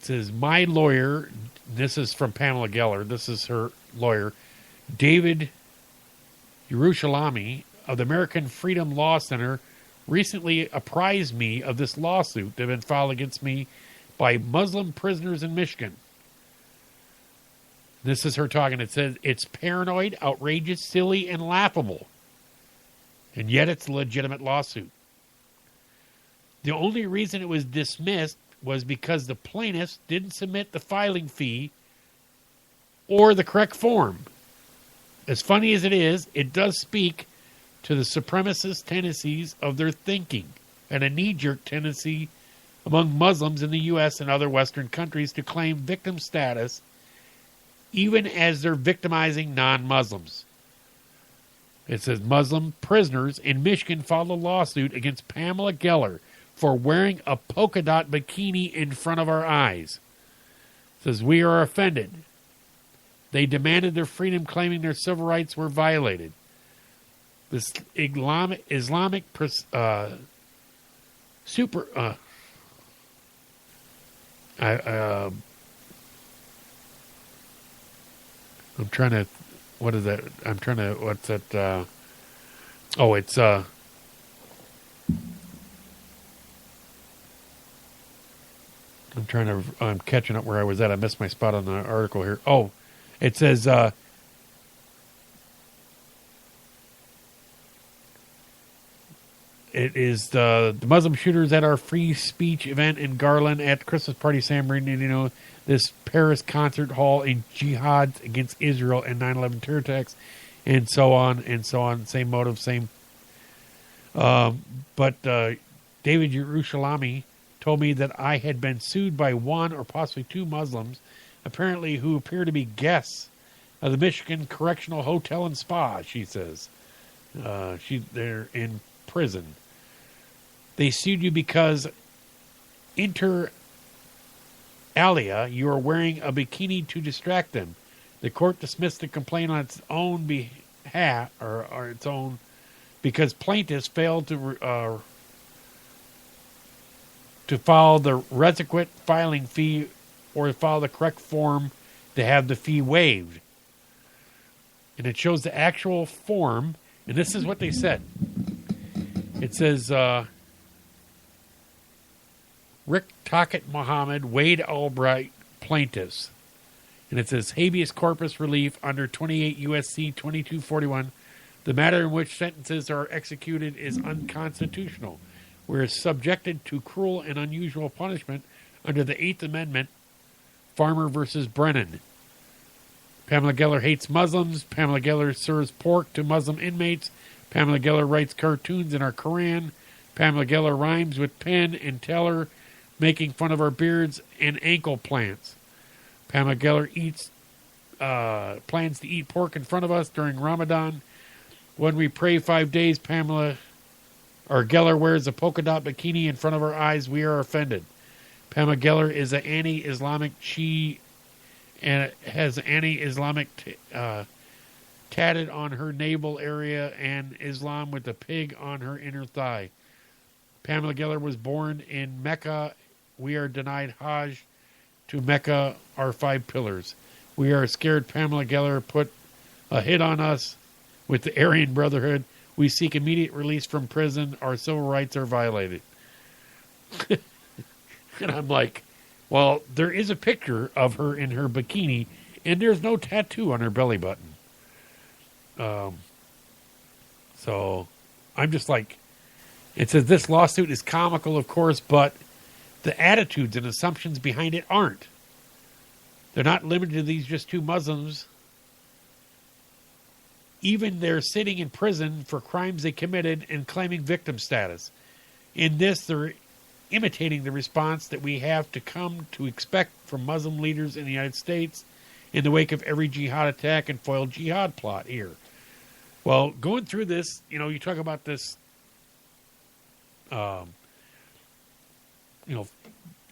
says my lawyer. This is from Pamela Geller. This is her lawyer, David Yerushalami of the American Freedom Law Center, recently apprised me of this lawsuit that had been filed against me by Muslim prisoners in Michigan. This is her talking. It says it's paranoid, outrageous, silly, and laughable. And yet it's a legitimate lawsuit. The only reason it was dismissed was because the plaintiffs didn't submit the filing fee or the correct form. As funny as it is, it does speak to the supremacist tendencies of their thinking and a knee-jerk tendency among Muslims in the U.S. and other Western countries to claim victim status even as they're victimizing non-Muslims. It says Muslim prisoners in Michigan filed a lawsuit against Pamela Geller for wearing a polka dot bikini in front of our eyes. It says, we are offended. They demanded their freedom, claiming their civil rights were violated. This Islamic I'm trying to, what is that? I'm trying to, what's that? It's, I'm catching up where I was at. I missed my spot on the article here. Oh, it says, it is the Muslim shooters at our free speech event in Garland at Christmas party San Bernardino, this Paris concert hall in jihads against Israel and 9/11 terror attacks, and so on and so on. Same motive, same. But David Yerushalami told me that I had been sued by one or possibly two Muslims, apparently who appear to be guests of the Michigan Correctional Hotel and Spa, she says. They're in prison. They sued you because inter alia, you are wearing a bikini to distract them. The court dismissed the complaint on its own behalf, or its own, because plaintiffs failed to file the requisite filing fee or file the correct form to have the fee waived. And it shows the actual form, and this is what they said. It says, Rick Tockett Mohammed, Wade Albright, plaintiffs. And it says, habeas corpus relief under 28 U.S.C. 2241. The matter in which sentences are executed is unconstitutional. We are subjected to cruel and unusual punishment under the Eighth Amendment, Farmer versus Brennan. Pamela Geller hates Muslims. Pamela Geller serves pork to Muslim inmates. Pamela Geller writes cartoons in our Quran. Pamela Geller rhymes with Penn and Teller, making fun of our beards and ankle plants. Pamela Geller plans to eat pork in front of us during Ramadan. When we pray 5 days, Geller wears a polka dot bikini in front of our eyes. We are offended. Pamela Geller is an anti-Islamic. She has anti-Islamic tatted on her navel area and Islam with a pig on her inner thigh. Pamela Geller was born in Mecca. We are denied Hajj to Mecca, our 5 pillars. We are scared Pamela Geller put a hit on us with the Aryan Brotherhood. We seek immediate release from prison. Our civil rights are violated. And I'm like, well, there is a picture of her in her bikini, and there's no tattoo on her belly button. So I'm just like, it says this lawsuit is comical, of course, but the attitudes and assumptions behind it aren't. They're not limited to these just 2 Muslims. Even they're sitting in prison for crimes they committed and claiming victim status. In this, they're imitating the response that we have to come to expect from Muslim leaders in the United States in the wake of every jihad attack and foiled jihad plot here. Well, going through this, you talk about this,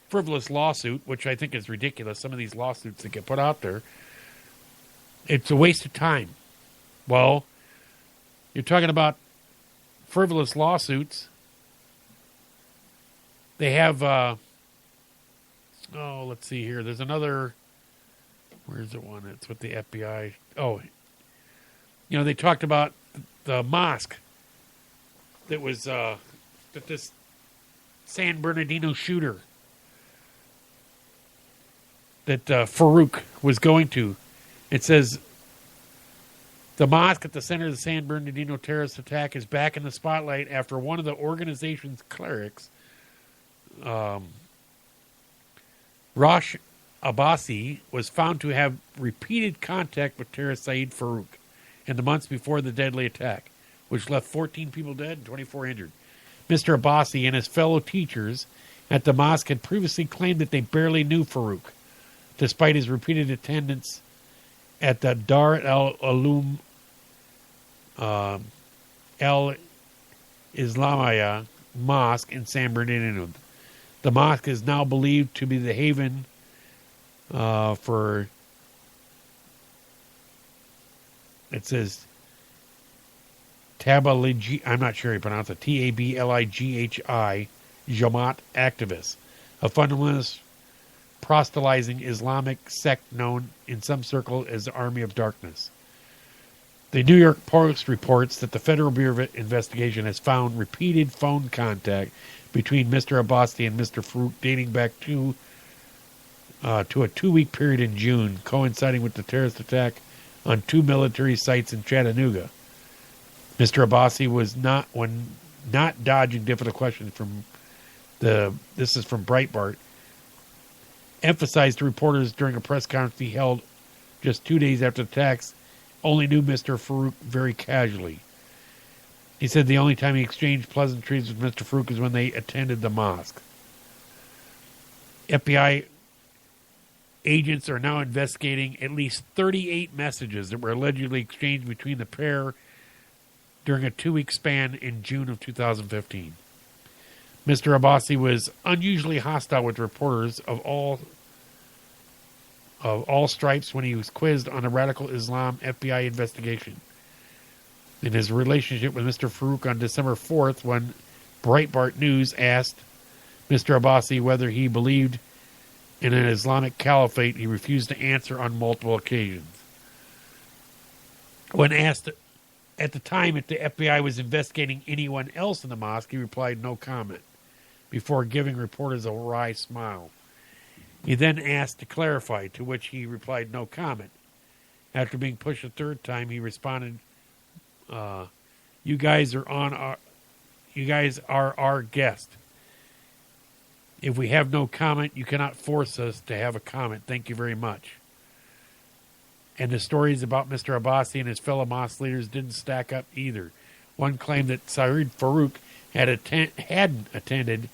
frivolous lawsuit, which I think is ridiculous. Some of these lawsuits that get put out there, it's a waste of time. Well, you're talking about frivolous lawsuits. They have, let's see here. There's another, where's the one? It's with the FBI. They talked about the mosque that was, that this San Bernardino shooter that Farouk was going to. It says, the mosque at the center of the San Bernardino terrorist attack is back in the spotlight after one of the organization's clerics, Rosh Abbasi, was found to have repeated contact with terrorist Saeed Farouk in the months before the deadly attack, which left 14 people dead and 24 injured. Mr. Abbasi and his fellow teachers at the mosque had previously claimed that they barely knew Farouk, despite his repeated attendance at the Dar al-Ulum al-Islamiyah Mosque in San Bernardino. The mosque is now believed to be the haven for, it says, Tabaligi, I'm not sure how you pronounce it, Tablighi, Jamaat activists, a fundamentalist proselytizing Islamic sect known in some circles as the Army of Darkness. The New York Post reports that the Federal Bureau of Investigation has found repeated phone contact between Mr. Abbasi and Mr. Farouk dating back to a 2-week period in June, coinciding with the terrorist attack on 2 military sites in Chattanooga. Mr. Abbasi was not dodging difficult questions this is from Breitbart, emphasized to reporters during a press conference he held just 2 days after the attacks, only knew Mr. Farouk very casually. He said the only time he exchanged pleasantries with Mr. Farouk is when they attended the mosque. FBI agents are now investigating at least 38 messages that were allegedly exchanged between the pair during a 2-week span in June of 2015. Mr. Abbasi was unusually hostile with reporters of all stripes when he was quizzed on a radical Islam FBI investigation. In his relationship with Mr. Farouk on December 4th, when Breitbart News asked Mr. Abbasi whether he believed in an Islamic caliphate, he refused to answer on multiple occasions. When asked at the time if the FBI was investigating anyone else in the mosque, he replied no comment, before giving reporters a wry smile. He then asked to clarify, to which he replied no comment. After being pushed a third time, he responded, you guys are our guest. If we have no comment, you cannot force us to have a comment. Thank you very much. And the stories about Mr. Abbasi and his fellow mosque leaders didn't stack up either. One claimed that Saeed Farouk hadn't attended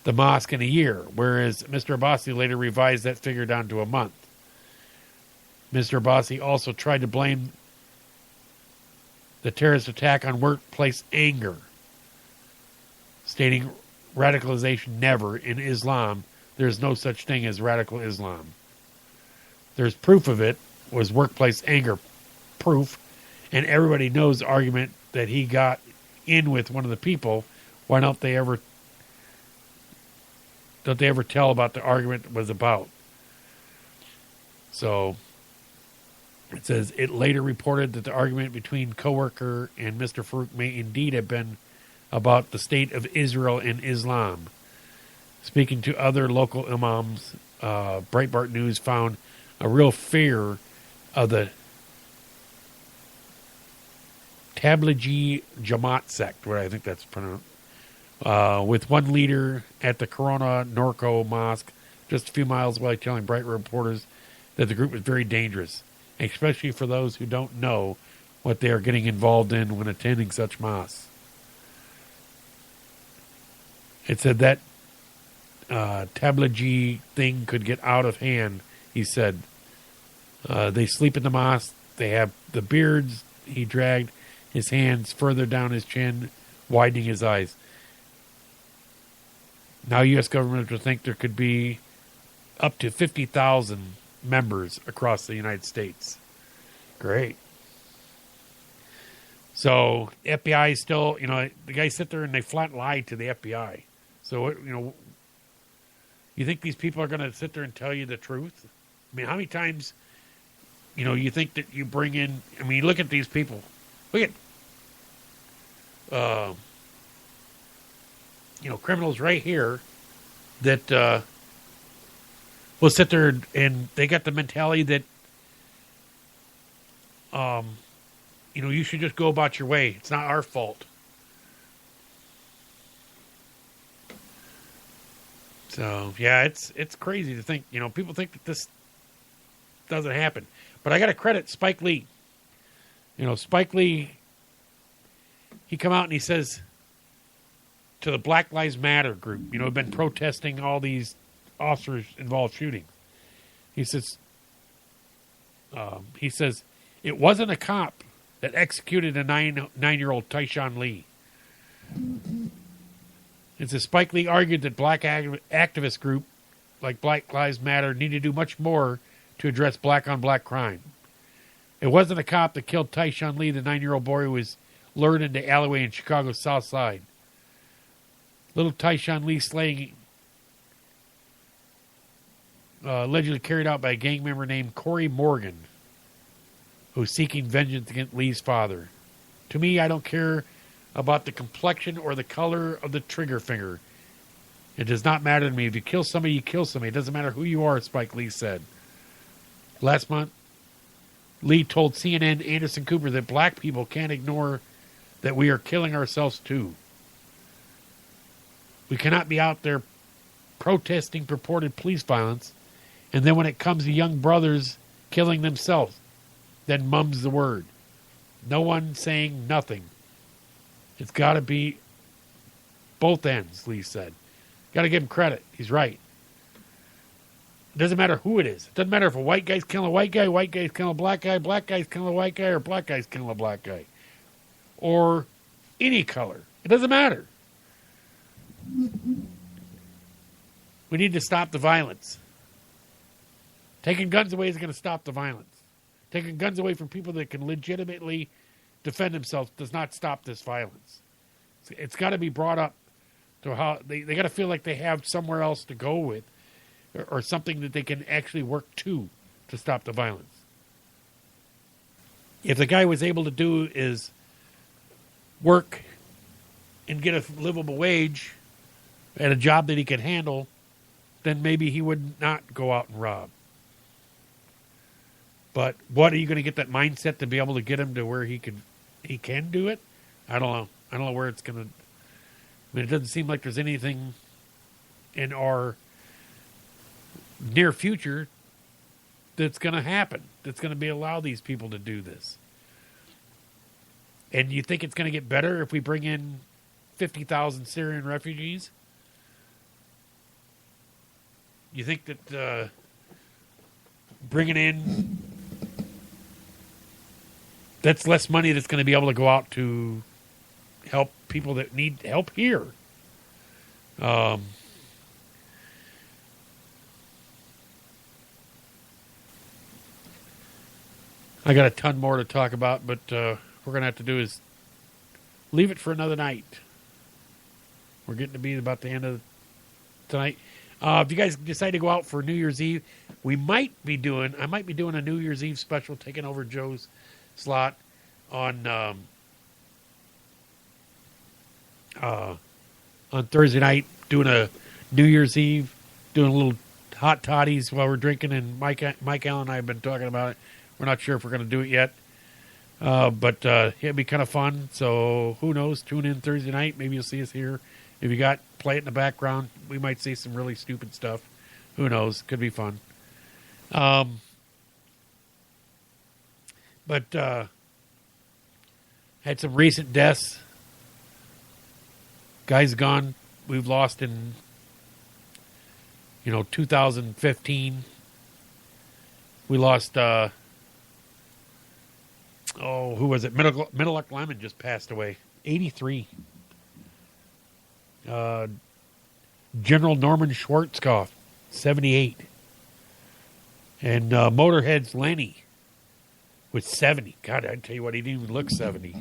the mosque in a year, whereas Mr. Abbasi later revised that figure down to a month. Mr. Abbasi also tried to blame the terrorist attack on workplace anger, stating radicalization never. In Islam, there's no such thing as radical Islam. There's proof of it, was workplace anger proof, and everybody knows the argument that he got in with one of the people. Why don't they ever tell about the argument was about? So it says it later reported that the argument between coworker and Mr. Farouk may indeed have been about the state of Israel and Islam. Speaking to other local imams, Breitbart News found a real fear of the Tablighi Jamaat sect, what I think that's pronounced, with one leader at the Corona Norco Mosque just a few miles away telling Breitbart reporters that the group was very dangerous, especially for those who don't know what they are getting involved in when attending such mosques. It said that Tablighi thing could get out of hand, he said. They sleep in the mosque. They have the beards. He dragged his hands further down his chin, widening his eyes. Now U.S. government will think there could be up to 50,000 members across the United States. Great. So FBI still, the guys sit there and they flat lie to the FBI. So, you think these people are going to sit there and tell you the truth? I mean, how many times, you think that you bring in, look at these people. Look at, criminals right here that will sit there and they got the mentality that, you should just go about your way. It's not our fault. So, yeah, it's crazy to think, people think that this doesn't happen. But I got to credit Spike Lee. Spike Lee, he come out and he says to the Black Lives Matter group, have been protesting all these officers-involved shootings. He says, it wasn't a cop that executed a nine-year-old Tyshawn Lee. It says Spike Lee argued that black activist group like Black Lives Matter need to do much more to address black-on-black crime. It wasn't a cop that killed Tyshawn Lee, the 9-year-old boy who was lured into the alleyway in Chicago's South Side. Little Tyshawn Lee slaying allegedly carried out by a gang member named Corey Morgan, who's seeking vengeance against Lee's father. To me, I don't care about the complexion or the color of the trigger finger. It does not matter to me. If you kill somebody, you kill somebody. It doesn't matter who you are, Spike Lee said. Last month, Lee told CNN Anderson Cooper that black people can't ignore that we are killing ourselves too. We cannot be out there protesting purported police violence, and then when it comes to young brothers killing themselves, then mum's the word. No one saying nothing. It's got to be both ends, Lee said. Got to give him credit. He's right. It doesn't matter who it is. It doesn't matter if a white guy's killing a white guy's killing a black guy's killing a white guy, or black guy's killing a black guy. Or any color. It doesn't matter. We need to stop the violence. Taking guns away is going to stop the violence. Taking guns away from people that can legitimately defend themselves does not stop this violence. It's got to be brought up to how they got to feel like they have somewhere else to go with, or something that they can actually work to stop the violence. If the guy was able to do is work and get a livable wage at a job that he could handle, then maybe he would not go out and rob. But what are you going to get that mindset to be able to get him to where he can do it? I don't know. I don't know where it's going to. I mean, it doesn't seem like there's anything in our near future that's going to happen. That's going to allow these people to do this. And you think it's going to get better if we bring in 50,000 Syrian refugees? You think that bringing in, that's less money that's going to be able to go out to help people that need help here? I got a ton more to talk about, but what we're going to have to do is leave it for another night. We're getting to be about the end of tonight. If you guys decide to go out for New Year's Eve, I might be doing a New Year's Eve special, taking over Joe's slot on Thursday night, doing a New Year's Eve, doing a little hot toddies while we're drinking, and Mike Allen and I have been talking about it. We're not sure if we're going to do it yet, but it'll be kind of fun. So who knows? Tune in Thursday night. Maybe you'll see us here. If you play it in the background, we might see some really stupid stuff. Who knows? Could be fun. But had some recent deaths. Guys gone. We've lost in 2015. We lost. Who was it? Middleluck Lemon just passed away. 83. General Norman Schwarzkopf, 78. And Motorhead's Lenny was 70. God, I tell you what, he didn't even look 70.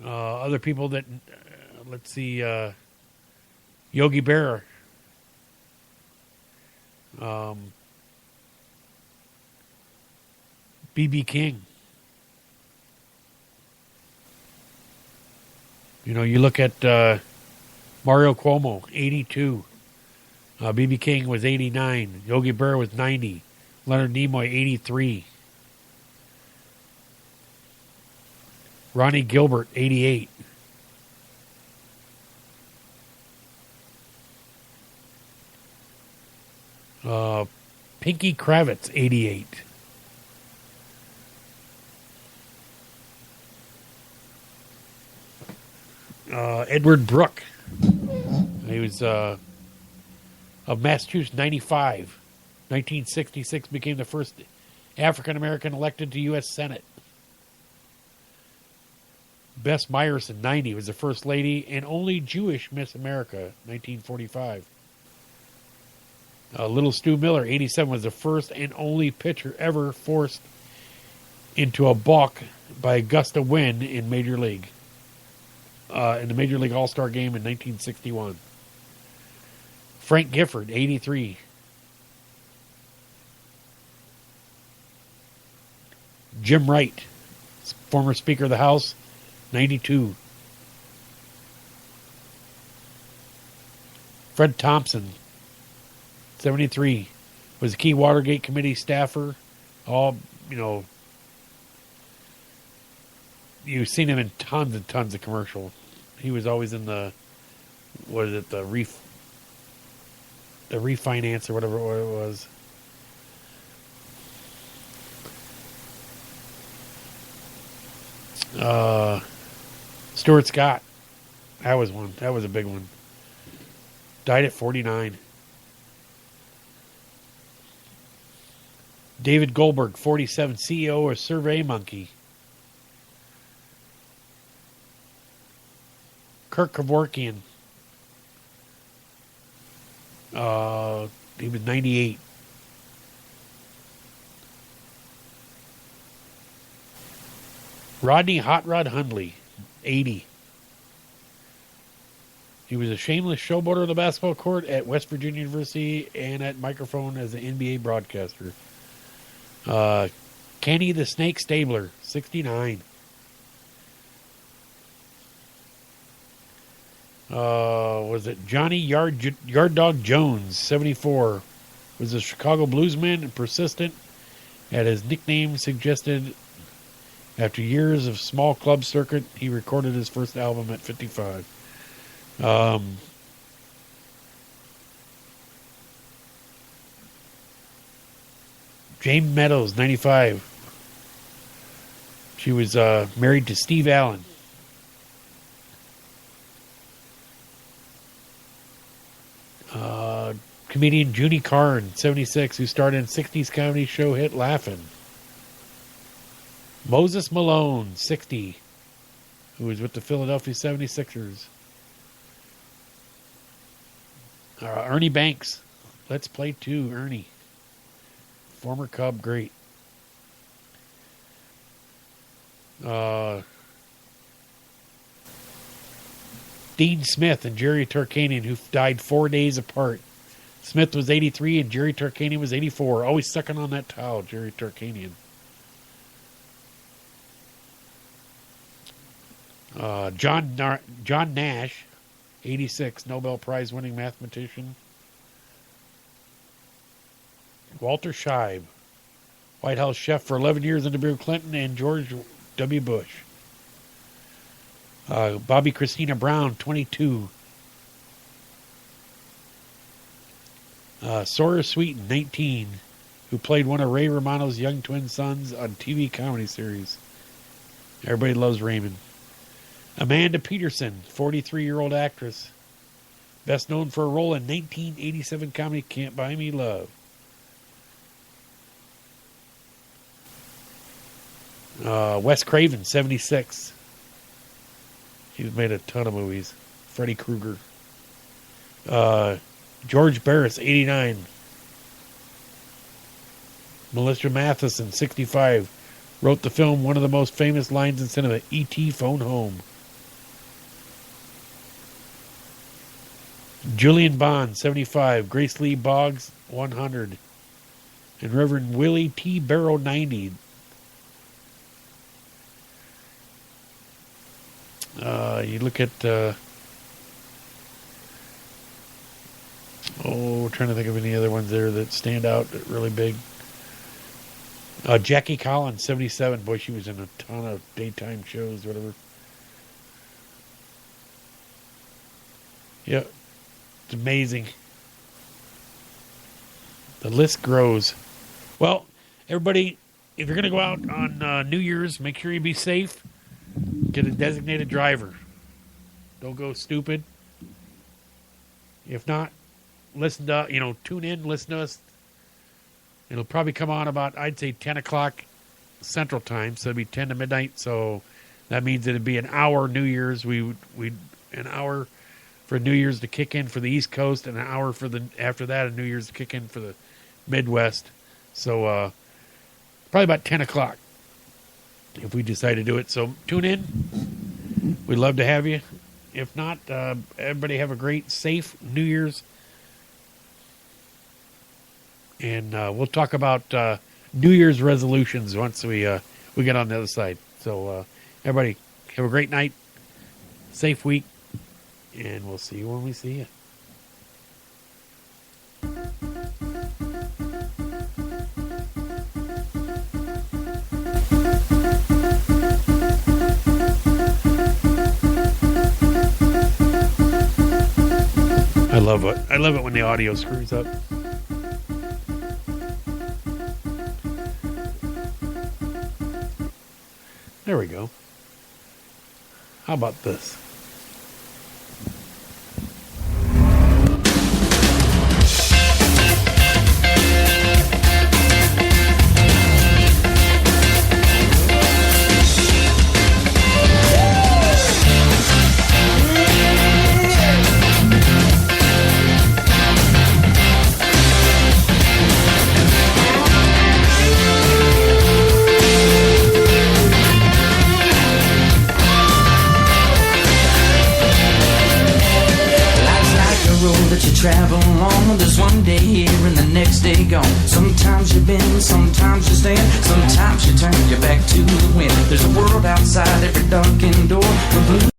Other people that, let's see, Yogi Berra. B.B. King. You look at Mario Cuomo, 82. B.B. King was 89. Yogi Berra was 90. Leonard Nimoy, 83. Ronnie Gilbert, 88. Pinky Kravitz, 88. Edward Brooke. He was of Massachusetts, 95. 1966 became the first African American elected to U.S. Senate. Bess Myerson, 90, was the first lady and only Jewish Miss America, 1945. Little Stu Miller, 87, was the first and only pitcher ever forced into a balk by a gust of wind in Major League. In the Major League All-Star game in 1961. Frank Gifford, 83. Jim Wright, former Speaker of the House, 92. Fred Thompson, 73. Was a key Watergate Committee staffer. All, you've seen him in tons and tons of commercials. He was always in the refinance or whatever it was. Stuart Scott. That was one. That was a big one. Died at 49. David Goldberg, 47, CEO of SurveyMonkey. Kirk Kevorkian. He was 98. Rodney Hot Rod Hundley, 80. He was a shameless showboater on the basketball court at West Virginia University and at microphone as an NBA broadcaster. Kenny the Snake Stabler, 69. Was it Johnny Yard Dog Jones, 74. Was a Chicago bluesman and persistent, had his nickname suggested. After years of small club circuit, he recorded his first album at 55. Jane Meadows, 95. She was married to Steve Allen. Comedian Junie Carn, 76, who starred in 60s comedy show hit Laugh-In. Moses Malone, 60, who was with the Philadelphia 76ers. Ernie Banks, Let's Play 2, Ernie. Former Cub, great. Dean Smith and Jerry Tarkanian, who died 4 days apart. Smith was 83 and Jerry Tarkanian was 84. Always sucking on that towel, Jerry Tarkanian. John Nash, 86, Nobel Prize winning mathematician. Walter Scheib, White House chef for 11 years under Bill Clinton and George W. Bush. Bobby Christina Brown, 22. Sawyer Sweeten, 19, who played one of Ray Romano's young twin sons on TV comedy series. Everybody loves Raymond. Amanda Peterson, 43-year-old actress. Best known for a role in 1987 comedy Can't Buy Me Love. Wes Craven, 76. He's made a ton of movies. Freddy Krueger. George Barris, 89. Melissa Matheson, 65. Wrote the film, one of the most famous lines in cinema, E.T. Phone Home. Julian Bond, 75. Grace Lee Boggs, 100. And Reverend Willie T. Barrow, 90. You look at... trying to think of any other ones there that stand out really big. Jackie Collins, 77. Boy, she was in a ton of daytime shows, whatever. Yeah, it's amazing. The list grows. Well, everybody, if you're going to go out on New Year's, make sure you be safe. Get a designated driver. Don't go stupid. If not, listen to, tune in, listen to us. It'll probably come on about, I'd say, 10 o'clock Central Time, so it'll be 10 to midnight, so that means it'd be an hour New Year's. We'd an hour for New Year's to kick in for the East Coast, and an hour for after that, a New Year's to kick in for the Midwest. So, probably about 10 o'clock if we decide to do it. So, tune in. We'd love to have you. If not, everybody have a great, safe New Year's. And we'll talk about New Year's resolutions once we get on the other side. So everybody, have a great night, safe week, and we'll see you when we see you. I love it when the audio screws up. There we go. How about this? Travel on, there's one day here and the next day gone. Sometimes you bend, sometimes you stand, sometimes you turn your back to the wind. There's a world outside every darkened door.